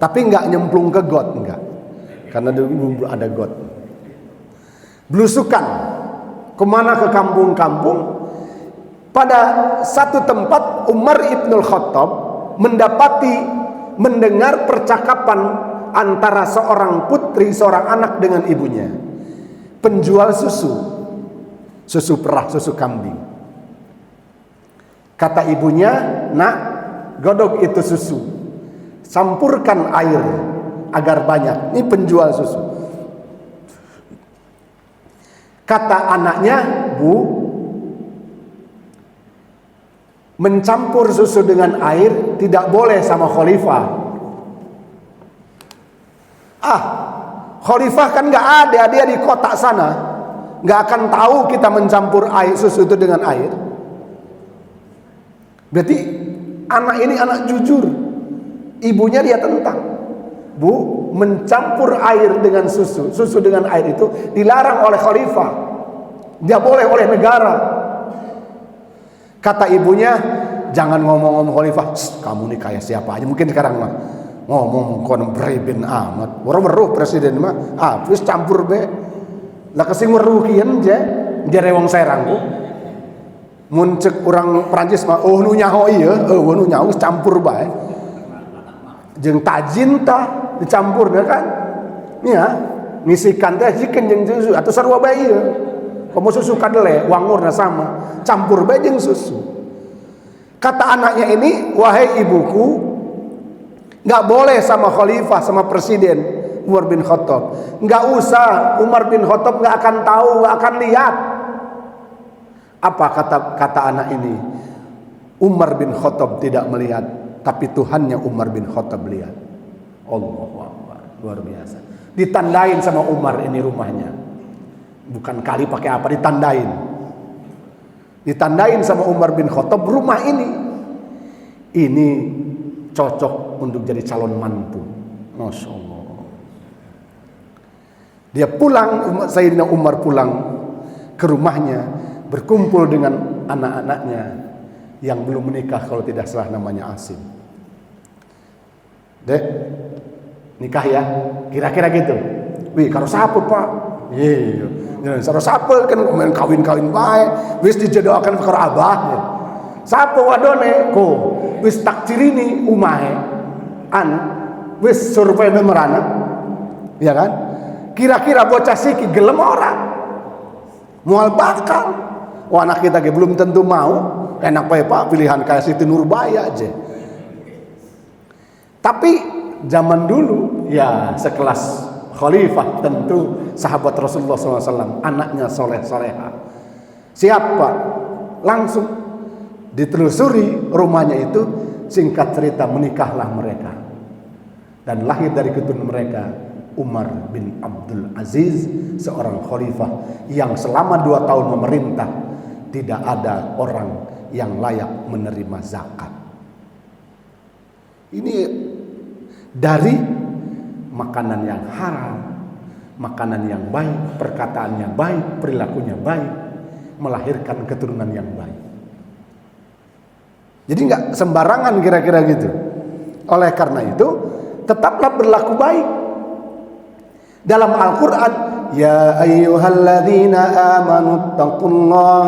Tapi enggak nyemplung ke got, enggak. Karena dulu ada got. Belusukan kemana? Ke kampung-kampung. Pada satu tempat Umar ibnul Khattab mendengar percakapan antara seorang putri, seorang anak dengan ibunya, penjual susu perah, susu kambing. Kata ibunya, nak, godok itu susu, campurkan air agar banyak. Ini penjual susu. Kata anaknya, bu, mencampur susu dengan air tidak boleh sama khalifah. Khalifah kan gak ada, dia di kota sana, gak akan tahu kita mencampur air susu itu dengan air. Berarti anak ini anak jujur. Ibunya dia tentang, bu, mencampur air dengan susu dengan air itu dilarang oleh khalifah, dia boleh oleh negara. Kata ibunya, jangan ngomong-ngomong khalifah, kamu nih kayak siapa aja. Mungkin sekarang mah ngomong kon breben amat. Weruh presiden mah, wis campur be. Lah kesing weruh kieu je, jere wong Serang ku. Mun ceuk urang Prancis mah, nu nyaho ieu, nu nyaho campur bae. Jeung tajin tah dicampur kan. Nya, ngisikan teh jikeun jeung susu atau sarua bae ieu. Komo susu kadele, wangurna sama, campur bae jeung susu. Kata anaknya ini, wahai ibuku, nggak boleh sama khalifah, sama presiden Umar bin Khattab. Nggak usah, Umar bin Khattab nggak akan tahu, nggak akan lihat. Apa kata anak ini? Umar bin Khattab tidak melihat, tapi Tuhannya Umar bin Khattab lihat. Allahu Akbar, luar biasa. Ditandain sama Umar ini rumahnya. Bukan kali pakai apa, ditandain sama Umar bin Khattab rumah ini cocok untuk jadi calon mantu. Masya Allah. Dia pulang, Sayyidina Umar pulang ke rumahnya, berkumpul dengan anak-anaknya yang belum menikah, kalau tidak salah namanya Asim. Dek, nikah ya, kira-kira gitu. Wih, karo sapu pak. Iya. Ya, sarua sapel kan main kawin-kawin bae, wis dijodohaken karo abah. Sapo wadone ko wis takcirini umahe wis survei memerana. Ya kan? Kira-kira bocah siki gelem ora? Moal bakal. Wah, anak kita ge belum tentu mau. Enak bae Pak, pilihan kayak Siti Nurbaya aja. Tapi zaman dulu ya sekelas khalifah tentu sahabat Rasulullah SAW, anaknya soleh-soleha. Siapa? Langsung ditelusuri rumahnya itu, singkat cerita menikahlah mereka. Dan lahir dari keturunan mereka Umar bin Abdul Aziz, seorang khalifah yang selama 2 tahun memerintah tidak ada orang yang layak menerima zakat. Ini dari makanan yang haram, makanan yang baik, perkataan yang baik, perilakunya baik, melahirkan keturunan yang baik. Jadi nggak sembarangan kira-kira gitu. Oleh karena itu, tetaplah berlaku baik. Dalam Al-Quran, ya ayyuhalladzina amanu taqullaha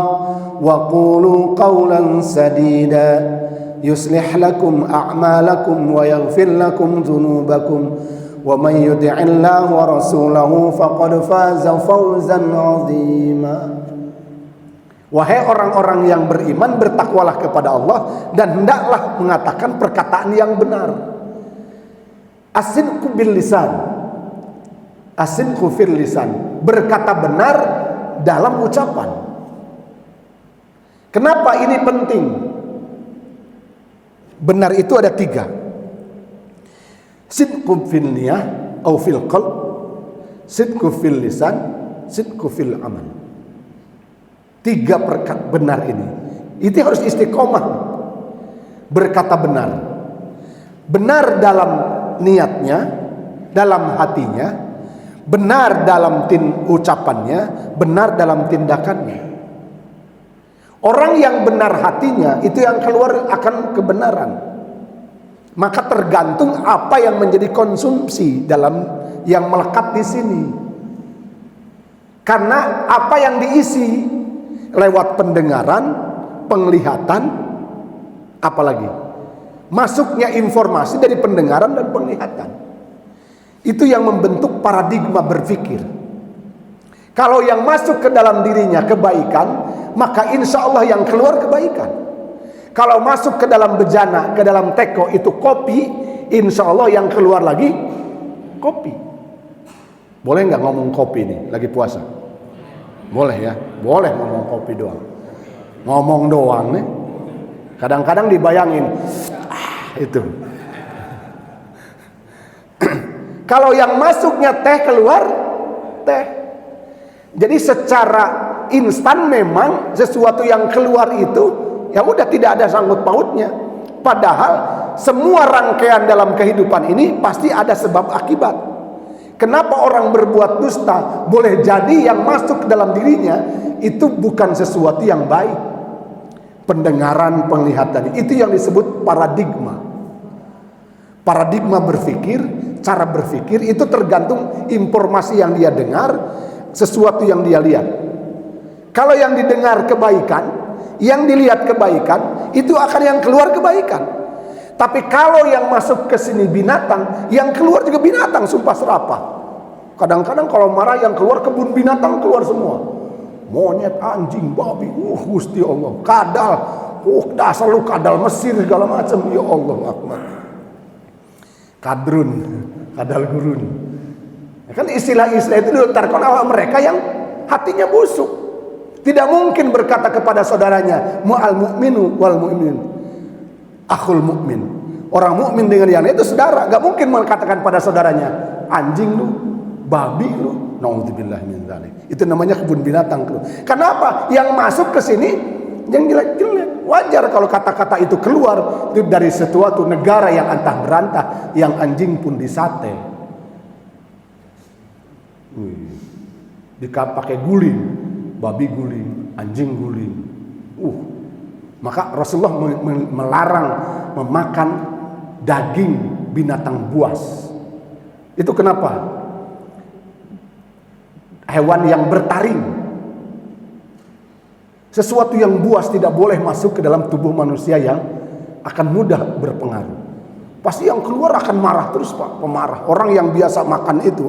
wa qulu qawlan sadida yuslih lakum a'malakum wa yaghfir lakum dzunubakum wa man yuti'illaha wa rasulahu faqad faza fawzan 'azima. Wahai orang-orang yang beriman, bertakwalah kepada Allah dan hendaklah mengatakan perkataan yang benar. As-sidqu bil lisan, as-sidqu fil lisan, berkata benar dalam ucapan. Kenapa ini penting? Benar itu ada 3. Sidqu fil niyah atau fil qalb, sidqu fil lisan, sidqu fil amal. 3 perkata benar ini. Itu harus istiqomah. Berkata benar. Benar dalam niatnya, dalam hatinya, benar dalam ucapannya, benar dalam tindakannya. Orang yang benar hatinya itu yang keluar akan kebenaran. Maka tergantung apa yang menjadi konsumsi dalam yang melekat di sini. Karena apa yang diisi lewat pendengaran, penglihatan, apalagi masuknya informasi dari pendengaran dan penglihatan. Itu yang membentuk paradigma berpikir. Kalau yang masuk ke dalam dirinya kebaikan, maka insya Allah yang keluar kebaikan. Kalau masuk ke dalam bejana, ke dalam teko itu kopi, insya Allah yang keluar lagi kopi. Boleh nggak ngomong kopi nih lagi puasa? Boleh ya, boleh ngomong kopi doang. Ngomong doang nih. Kadang-kadang dibayangin, itu. Kalau yang masuknya teh, keluar teh. Jadi secara instan memang sesuatu yang keluar itu ya udah tidak ada sangkut pautnya. Padahal semua rangkaian dalam kehidupan ini pasti ada sebab akibat. Kenapa orang berbuat dusta? Boleh jadi yang masuk ke dalam dirinya itu bukan sesuatu yang baik, pendengaran, penglihatan. Itu yang disebut paradigma. Paradigma berpikir, cara berpikir itu tergantung informasi yang dia dengar, sesuatu yang dia lihat. Kalau yang didengar kebaikan, yang dilihat kebaikan, itu akan yang keluar kebaikan. Tapi kalau yang masuk ke sini binatang, yang keluar juga binatang, sumpah serapah. Kadang-kadang kalau marah yang keluar kebun binatang keluar semua. Monyet, anjing, babi, Gusti Allah, kadal, dasar lu kadal Mesir segala macam, ya Allah Akbar. Kadrun, kadal gurun. Ya kan istilah-istilah itu dilontarkan oleh mereka yang hatinya busuk. Tidak mungkin berkata kepada saudaranya, mu'al mu'minu wal mu'min akhul mu'min. Orang mukmin dengan yang lain itu saudara. Gak mungkin mengatakan pada saudaranya, anjing lu, babi lu. Naudzubillah min dzalik. Itu namanya kebun binatang. Kenapa? Yang masuk ke sini yang jelek-jelek. Wajar kalau kata-kata itu keluar dari sesuatu negara yang antah berantah, yang anjing pun disate. Pakai guling, babi guling, anjing guling. Maka Rasulullah melarang memakan daging binatang buas. Itu kenapa? Hewan yang bertaring, sesuatu yang buas tidak boleh masuk ke dalam tubuh manusia yang akan mudah berpengaruh. Pasti yang keluar akan marah terus, Pak, pemarah. Orang yang biasa makan itu,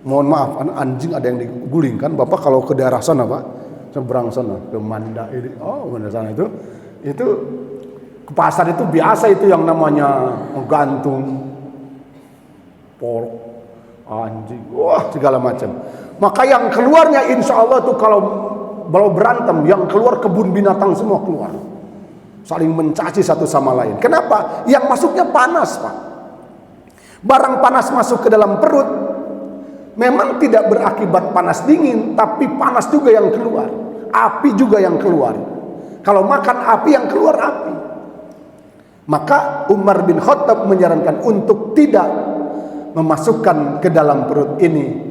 mohon maaf, anjing ada yang diguling kan, Bapak kalau ke daerah sana, Pak, seberang sana ke Manda ini, mana sana itu ke pasar itu biasa itu yang namanya menggantung pork, anjing, segala macam. Maka yang keluarnya insya Allah tuh kalau berantem, yang keluar kebun binatang semua keluar, saling mencaci satu sama lain. Kenapa? Yang masuknya panas, Pak. Barang panas masuk ke dalam perut, memang tidak berakibat panas dingin, tapi panas juga yang keluar, api juga yang keluar. Kalau makan api, yang keluar api. Maka Umar bin Khattab menyarankan untuk tidak memasukkan ke dalam perut ini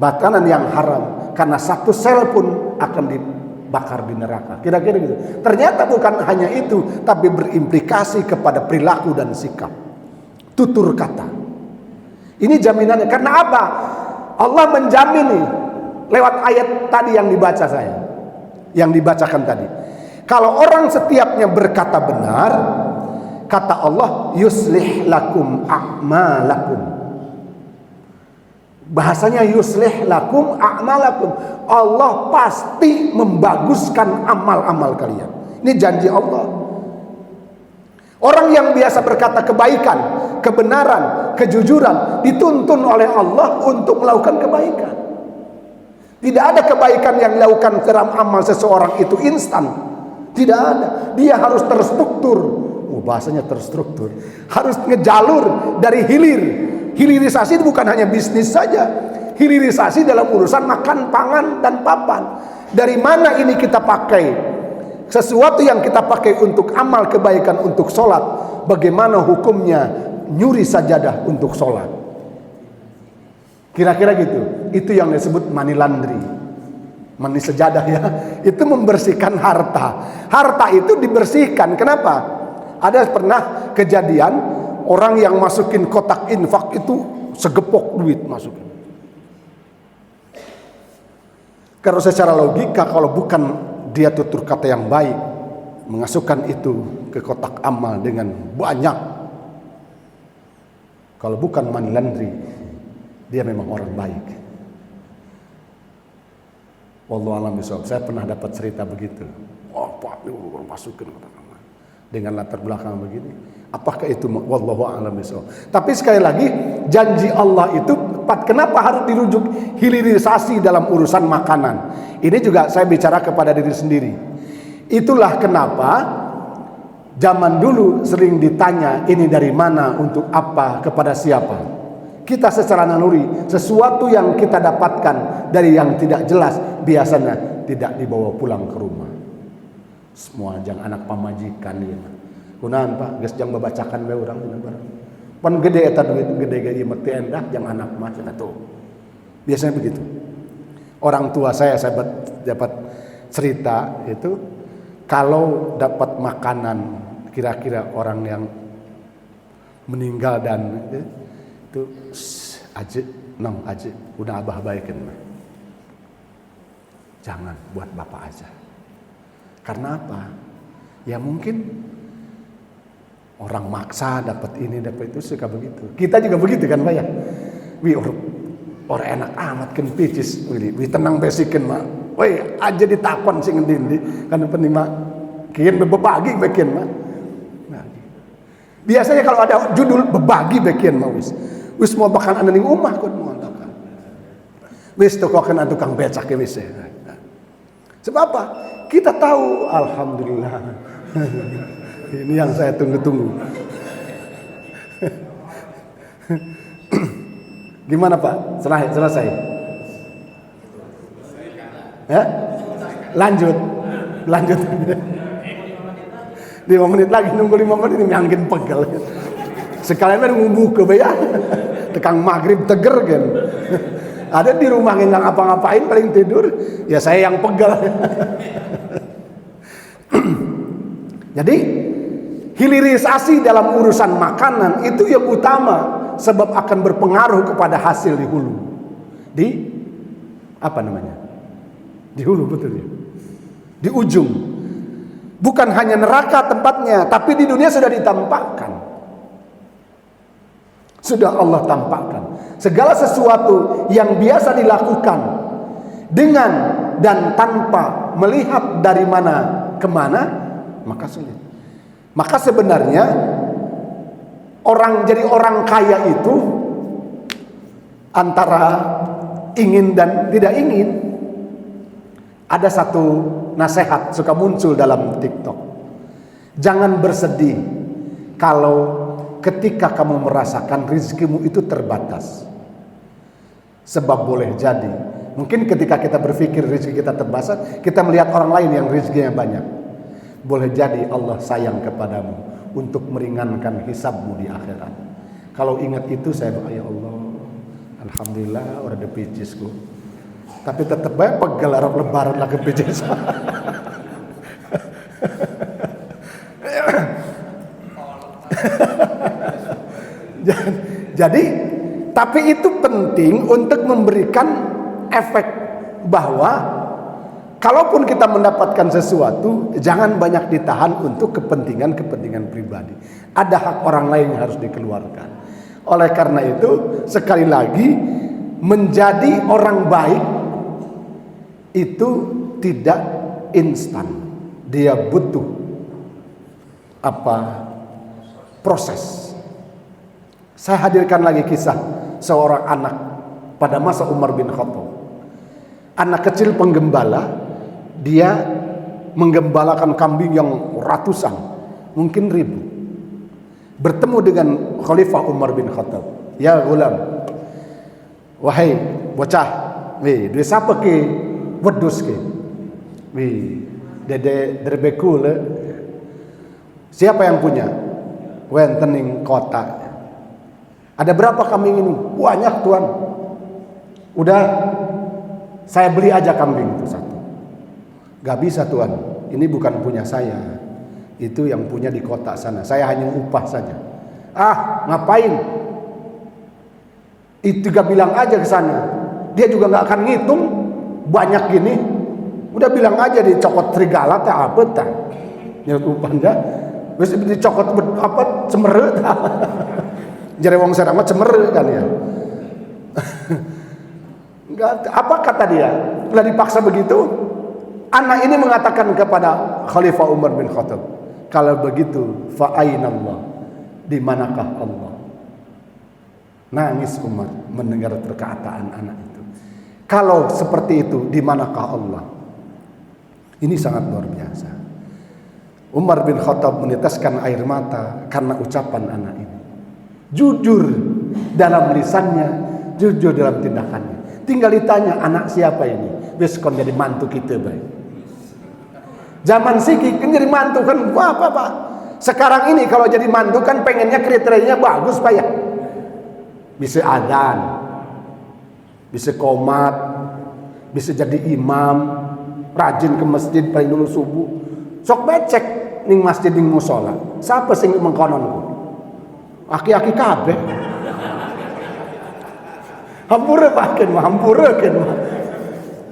makanan yang haram, karena satu sel pun akan dibakar di neraka. Kira-kira gitu. Ternyata bukan hanya itu, tapi berimplikasi kepada perilaku dan sikap, tutur kata. Ini jaminannya. Karena apa? Allah menjamin nih lewat ayat tadi yang dibaca saya, yang dibacakan tadi. Kalau orang setiapnya berkata benar, kata Allah, yuslih lakum a'malakum. Bahasanya yuslih lakum a'malakum. Allah pasti membaguskan amal-amal kalian. Ini janji Allah. Orang yang biasa berkata kebaikan, kebenaran, kejujuran, dituntun oleh Allah untuk melakukan kebaikan. Tidak ada kebaikan yang dilakukan dalam amal seseorang itu instan. Tidak ada. Dia harus terstruktur. Bahasanya terstruktur. Harus ngejalur dari hilir. Hilirisasi itu bukan hanya bisnis saja. Hilirisasi dalam urusan makan, pangan, dan papan. Dari mana ini kita pakai? Sesuatu yang kita pakai untuk amal kebaikan, untuk sholat, bagaimana hukumnya nyuri sajadah untuk sholat? Kira-kira gitu. Itu yang disebut money laundry. Money sejadah ya. Itu membersihkan harta. Harta itu dibersihkan. Kenapa? Ada pernah kejadian orang yang masukin kotak infak itu segepok duit masukin. Kalau secara logika, kalau bukan dia tutur kata yang baik, memasukkan itu ke kotak amal dengan banyak, kalau bukan money laundry, dia memang orang baik. Wallahu a'lam bishawab. Saya pernah dapat cerita begitu. Pak, ini masukin kotak amal dengan latar belakang begini. Apakah itu? Wallahu a'lam bishawab. Tapi sekali lagi, janji Allah itu kenapa harus dirujuk hilirisasi dalam urusan makanan? Ini juga saya bicara kepada diri sendiri. Itulah kenapa zaman dulu sering ditanya ini dari mana, untuk apa, kepada siapa. Kita secara naluri, sesuatu yang kita dapatkan dari yang tidak jelas biasanya tidak dibawa pulang ke rumah. Semua jangan anak pamajikan ya. Kunaon Pak, geus jang babacakan we urang dina barang. Pan gede eta duit gede gaji mati endah jang anak mah cenah tuh. Biasanya begitu. Orang tua saya dapat cerita itu, Kalau dapat makanan, kira-kira orang yang meninggal dan itu aja, udah abah baikin. Jangan buat bapak aja. Karena apa? Ya mungkin orang maksa dapat ini, dapat itu, suka begitu. Kita juga begitu kan, Pak ya? Orang enak amat kan picis, tenang besikin mak. Woi, aja ditakon sing ngendi karena penima kian berbagi bikin mak. Nah, biasanya kalau ada judul berbagi bikin mah wis mau bahkan anda ning umah kok mau antakan. Wis toko kena tukang becak ya wis. Sebab apa? Kita tahu, alhamdulillah. Ini yang saya tunggu-tunggu. Gimana Pak? Selesai? Ya? Lanjut. 5 menit lagi, nunggu 5 menit ini ngangin pegel. Sekalian nunggu buka ya. Tekang maghrib teger kan. Ada di rumah nggak ngapa-ngapain, paling tidur. Ya saya yang pegel. Jadi hilirisasi dalam urusan makanan itu yang utama, sebab akan berpengaruh kepada hasil di hulu. Di apa namanya? Di hulu, betul ya. Di ujung. Bukan hanya neraka tempatnya, tapi di dunia sudah ditampakkan. Sudah Allah tampakkan. Segala sesuatu yang biasa dilakukan dengan dan tanpa melihat dari mana kemana, maka sulit. Maka sebenarnya jadi orang kaya itu antara ingin dan tidak ingin. Ada satu nasihat suka muncul dalam TikTok. Jangan bersedih kalau ketika kamu merasakan rezekimu itu terbatas. Sebab boleh jadi mungkin ketika kita berpikir rezeki kita terbatas, kita melihat orang lain yang rezekinya banyak. Boleh jadi Allah sayang kepadamu untuk meringankan hisabmu di akhirat. Kalau ingat itu saya berkata, ya Allah, alhamdulillah orang ada picisku. Tapi tetap baik pegel Arab lebaran lagi picis. Jadi, tapi itu penting untuk memberikan efek bahwa kalaupun kita mendapatkan sesuatu, jangan banyak ditahan untuk kepentingan pribadi. Ada hak orang lain yang harus dikeluarkan. Oleh karena itu, sekali lagi, menjadi orang baik itu tidak instan. Dia butuh proses. Saya hadirkan lagi kisah seorang anak pada masa Umar bin Khattab. Anak kecil penggembala, dia menggembalakan kambing yang ratusan, mungkin ribu. Bertemu dengan Khalifah Umar bin Khattab. Ya gulam, wahai bocah, duit siapa ke wedus ke? Dede derbeku le. Siapa yang punya? Wentening kota. Ada berapa kambing ini? Banyak tuan. Udah, saya beli aja kambing itu satu. Gak bisa tuan, ini bukan punya saya. Itu yang punya di kota sana. Saya hanya upah saja. Ngapain? Itu gak bilang aja ke sana. Dia juga gak akan ngitung banyak gini. Udah bilang aja dicokot serigala tak apa tak. Nyerut upahnya. Terus dicokot cemeret. Jadi wong Serang mah cemer kan ya. Apa kata dia? Setelah dipaksa begitu, anak ini mengatakan kepada Khalifah Umar bin Khattab, kalau begitu, fa ainallah, di manakah Allah? Nangis Umar mendengar perkataan anak itu. Kalau seperti itu, di manakah Allah? Ini sangat luar biasa. Umar bin Khattab meneteskan air mata karena ucapan anak ini. Jujur dalam lisannya, jujur dalam tindakannya. Tinggal ditanya, anak siapa ini? Wis kon jadi mantu kita baik. Zaman siki kan jadi mantu kan apa Pak? Sekarang ini kalau jadi mantu kan pengennya kriterianya bagus Pak ya. Bisa adzan, bisa qomat, bisa jadi imam, rajin ke masjid paling dulu subuh. Sok becek ning masjid ning musola. Siapa sing mengkonon? Aki-aki kabeh. Hampura paken mah,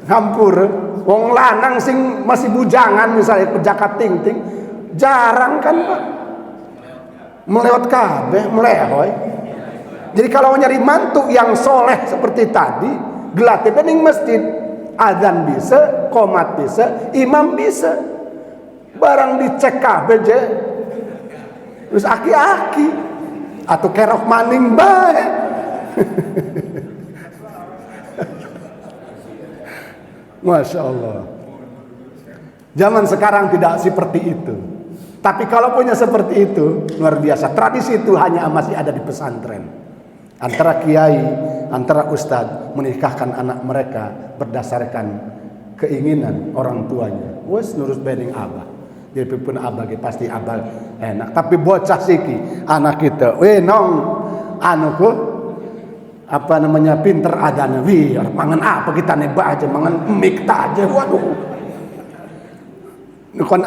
hampura. Wong lanang sing masih bujangan misalnya pejakat ting-ting jarang kan Pak. Melewat kabeh, melehoy. Jadi kalau nyari mantu yang soleh seperti tadi, gelatih ning masjid, azan bisa, qomat bisa, imam bisa. Barang dicek kabeh je. Terus aki-aki atau kerok maning bae. Masya Allah. Zaman sekarang tidak seperti itu. Tapi kalau punya seperti itu, luar biasa. Tradisi itu hanya masih ada di pesantren. Antara kiai, antara ustadz menikahkan anak mereka berdasarkan keinginan orang tuanya. Wes nurus bening abah. Jadi pun abah pasti abah enak. Tapi bocah siki anak kita, nong anuku apa namanya pinter adanya, mangan apa kita nebak aja, mangan mik aja, waduh. Kon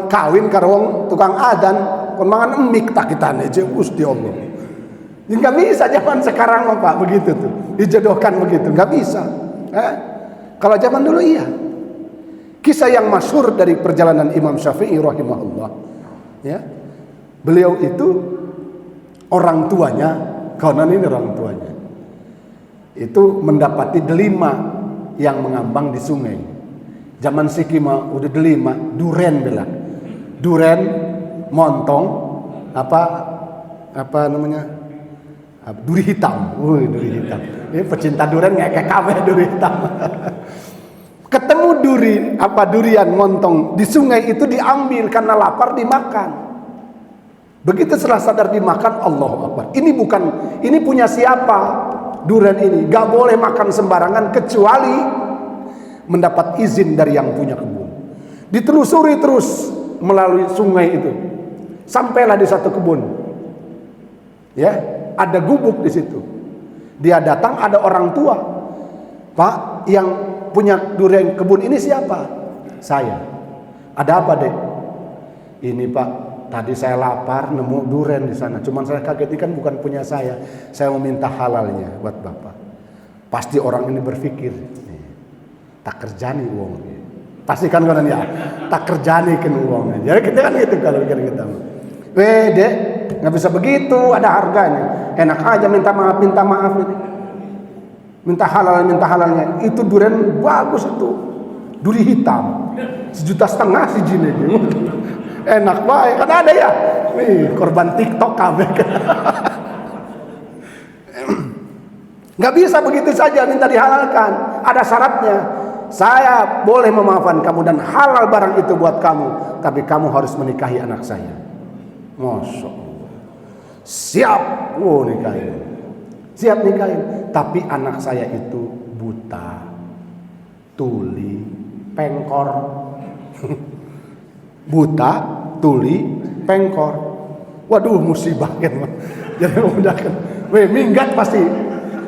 kawin karo wong tukang adan, kon mangan mik tak kita aja, Gusti Allah. Nggak bisa zaman sekarang Pak begitu tuh, dijodohkan begitu, nggak bisa. Kalau zaman dulu iya. Kisah yang masyhur dari perjalanan Imam Syafi'i rahimahullah, ya, beliau itu orang tuanya, konon ini orang tuanya, itu mendapati delima yang mengambang di sungai. Zaman sikima udah delima, duren bilang, duren, montong, apa namanya, duri hitam, duri hitam. Ini pecinta duren nggak kayak kabeh duri hitam. Ketemu durian montong di sungai itu diambil karena lapar dimakan. Begitu setelah sadar dimakan, Allahu Akbar. Ini punya siapa? Durian ini gak boleh makan sembarangan kecuali mendapat izin dari yang punya kebun. Ditelusuri terus melalui sungai itu, sampailah di satu kebun. Ya, ada gubuk di situ. Dia datang, ada orang tua. Pak, yang punya durian kebun ini siapa? Saya. Ada apa, Dek? Ini Pak, tadi saya lapar nemu durian di sana. Cuman saya kaget, ini kan bukan punya saya. Saya mau minta halalnya buat Bapak. Pasti orang ini berpikir, tak kerjani uangnya. Pasti kan kan ya, tak kerjani kan uangnya. Jadi kita kan gitu kalau pikir kita. Dek, nggak bisa begitu, ada harganya. Enak aja minta maaf ini. Minta halalnya. Itu durian bagus itu. Duri hitam. 1,5 juta si jine. Enak baik. Kan ada ya. Korban TikTok kabeh. Gak bisa begitu saja minta dihalalkan. Ada syaratnya. Saya boleh memaafkan kamu dan halal barang itu buat kamu. Tapi kamu harus menikahi anak saya. Masya Allah. Siap. Nikahin. Siap nikahin. Tapi anak saya itu buta, tuli, pengkor. Buta, tuli, pengkor. Waduh musibah kan. Jadi udah kan. Minggat pasti.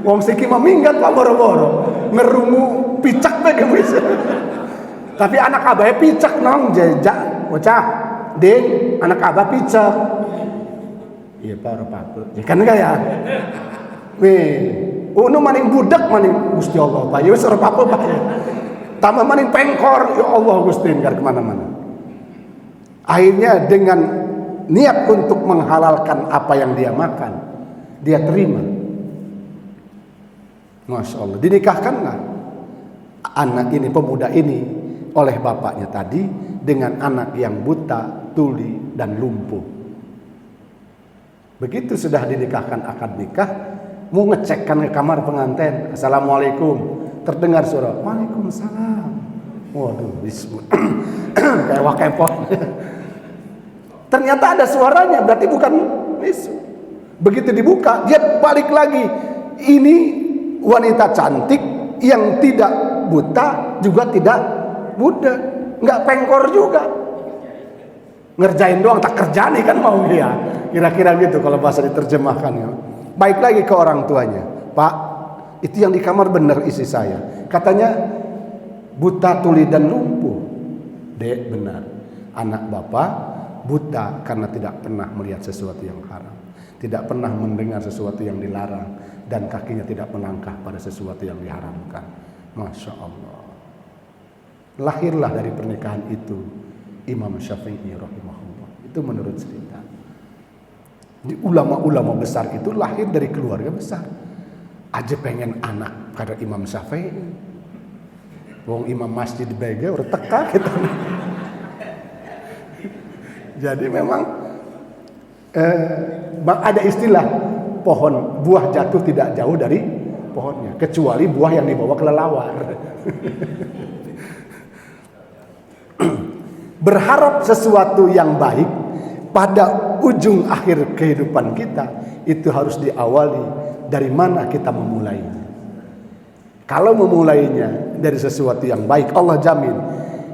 Wong siki mah minggat Pak boro-boro. Ngerungu picak bae geus. Tapi anak abah picak nong jejak bocah. Ding, anak abah picak. Iya Pak ora apa-apa. Ya kan enggak ya? Ono maning budak maning Gusti Allah Pak. Ya wis ora apa-apa Pak. Tambah maning pengkor, ya Allah Gusti enggak kemana-mana. Akhirnya dengan niat untuk menghalalkan apa yang dia makan, dia terima. Masya Allah, dinikahkanlah anak ini, pemuda ini oleh bapaknya tadi dengan anak yang buta, tuli dan lumpuh. Begitu sudah dinikahkan akad nikah, mau ngecekkan ke kamar pengantin, assalamualaikum, terdengar suara waalaikumsalam. Waduh, bismillah. Kayak wakepot. Ternyata ada suaranya, berarti bukan bisu. Begitu dibuka, dia balik lagi. Ini wanita cantik yang tidak buta juga tidak budak, nggak pengkor juga. Ngerjain doang, tak kerjani kan mau dia. Kira-kira gitu kalau bahasa diterjemahkan ya. Baik lagi ke orang tuanya, Pak, itu yang di kamar benar isi saya. Katanya buta, tuli dan lumpuh. Dek, benar. Anak bapak buta karena tidak pernah melihat sesuatu yang haram, tidak pernah mendengar sesuatu yang dilarang, dan kakinya tidak melangkah pada sesuatu yang diharamkan. Masya Allah. Lahirlah dari pernikahan itu Imam Syafi'i rahimahullah. Itu menurut cerita. Di ulama-ulama besar itu lahir dari keluarga besar. Aja pengen anak pada Imam Syafi'i. Wong imam masjid bege udah teka gitu. Jadi memang ada istilah pohon buah jatuh tidak jauh dari pohonnya, kecuali buah yang dibawa kelelawar. Berharap sesuatu yang baik pada ujung akhir kehidupan kita itu harus diawali dari mana kita memulainya. Kalau memulainya dari sesuatu yang baik, Allah jamin,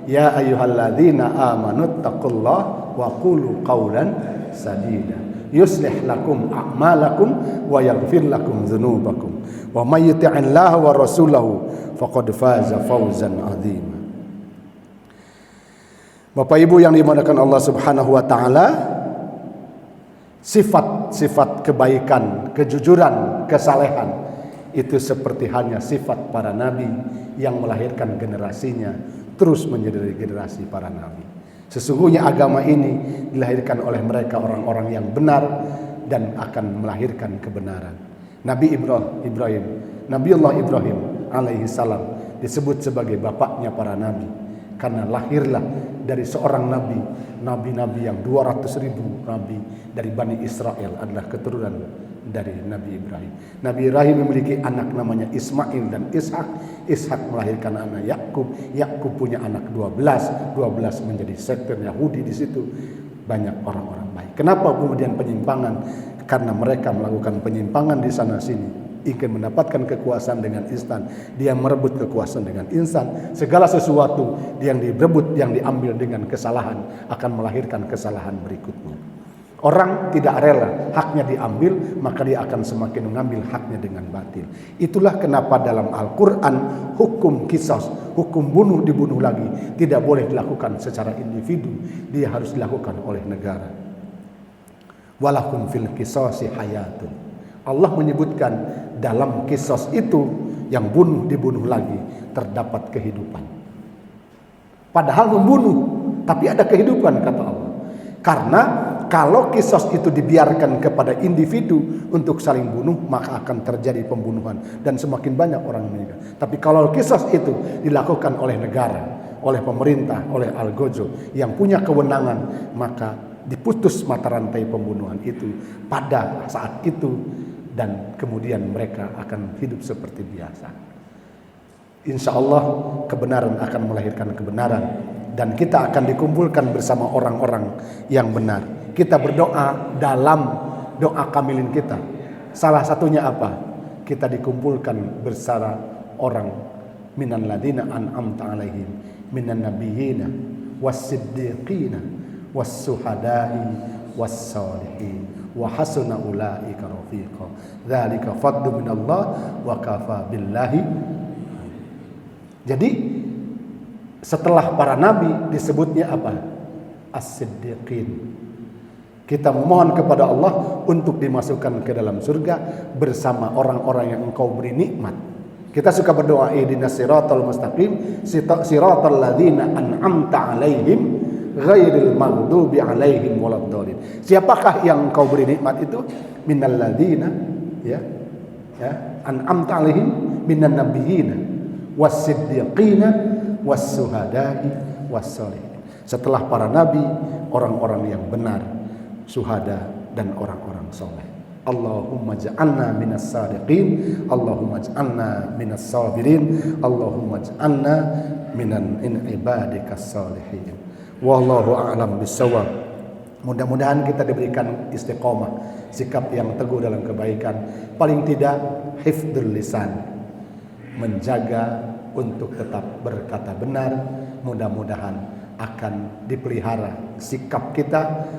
ya ayyuhalladzina amanu taqullaha wa qulu qawlan sadida yuslih lakum a'malakum wa yaghfir lakum dzunubakum wa may yuti'illaha wa rasulahu faqad faza fawzan 'azima. Bapak Ibu yang dimuliakan Allah Subhanahu wa taala, sifat-sifat kebaikan, kejujuran, kesalehan itu seperti halnya sifat para nabi yang melahirkan generasinya terus menjadi generasi para nabi. Sesungguhnya agama ini dilahirkan oleh mereka orang-orang yang benar dan akan melahirkan kebenaran. Nabiullah Ibrahim alaihi salam disebut sebagai bapaknya para nabi karena lahirlah dari seorang nabi yang 200.000 nabi dari Bani Israel adalah keturunan dari Nabi Ibrahim. Nabi Ibrahim memiliki anak namanya Ismail dan Ishak. Ishak melahirkan anak Yakub. Yakub punya anak 12 menjadi sekte Yahudi di situ. Banyak orang-orang baik. Kenapa kemudian penyimpangan? Karena mereka melakukan penyimpangan di sana sini, ingin mendapatkan kekuasaan dengan instan. Dia merebut kekuasaan dengan instan. Segala sesuatu yang direbut, yang diambil dengan kesalahan akan melahirkan kesalahan berikutnya. Orang tidak rela haknya diambil, maka dia akan semakin mengambil haknya dengan batil. Itulah kenapa dalam Al-Quran hukum qisas, hukum bunuh dibunuh lagi, tidak boleh dilakukan secara individu, dia harus dilakukan oleh negara. Walakum fil qisasi hayatun. Allah menyebutkan dalam qisas itu yang bunuh dibunuh lagi terdapat kehidupan. Padahal membunuh, tapi ada kehidupan kata Allah. Karena kalau kisos itu dibiarkan kepada individu untuk saling bunuh, maka akan terjadi pembunuhan dan semakin banyak orang meninggal. Tapi kalau kisos itu dilakukan oleh negara, oleh pemerintah, oleh Al-Gojo yang punya kewenangan, maka diputus mata rantai pembunuhan itu pada saat itu dan kemudian mereka akan hidup seperti biasa. Insya Allah kebenaran akan melahirkan kebenaran dan kita akan dikumpulkan bersama orang-orang yang benar. Kita berdoa dalam doa kamilin kita. Salah satunya apa? Kita dikumpulkan bersama orang minan ladina an'amta alaihim minan nabiyyina was-siddiqina was-suhada'i was-salihin wa hasuna ulaika rafiqa. Dzalika fadlu minallah wa kafa billahi. Jadi setelah para nabi disebutnya apa? As-siddiqin. Kita memohon kepada Allah untuk dimasukkan ke dalam surga bersama orang-orang yang Engkau beri nikmat. Kita suka berdoa ihdinas siratal mustaqim siratal ladzina an'amta 'alaihim ghairil maghdubi 'alaihim waladdallin. Siapakah yang Engkau beri nikmat itu? Minal ladzina an'amta 'alaihim minan nabiyyina was-siddiqina was-suhada'i was-sholihin. Setelah para nabi, orang-orang yang benar, syuhada dan orang-orang soleh. Allahumma ja'alna minas sadiqin, Allahumma ja'alna minas sabirin, Allahumma ja'alna minan ibadikas salihin. Wallahu a'lam bissawab. Mudah-mudahan kita diberikan istiqomah, sikap yang teguh dalam kebaikan. Paling tidak hifdzul lisan, menjaga untuk tetap berkata benar. Mudah-mudahan akan dipelihara sikap kita,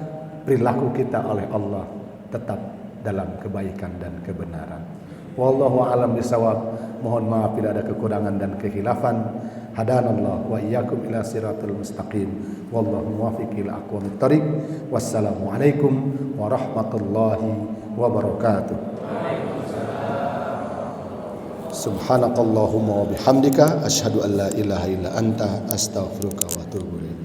perilaku kita oleh Allah tetap dalam kebaikan dan kebenaran. Wallahu a'lam bishawab. Mohon maaf bila ada kekurangan dan kekhilafan. hadanallahu wa iyyakum ila siratal mustaqim wallahu muwaffiq ila aqwamit thariq. Wassalamu alaikum warahmatullahi wabarakatuh. Subhanakallahumma wa bihamdika asyhadu an la ilaha illa anta astaghfiruka wa atubu ilaik.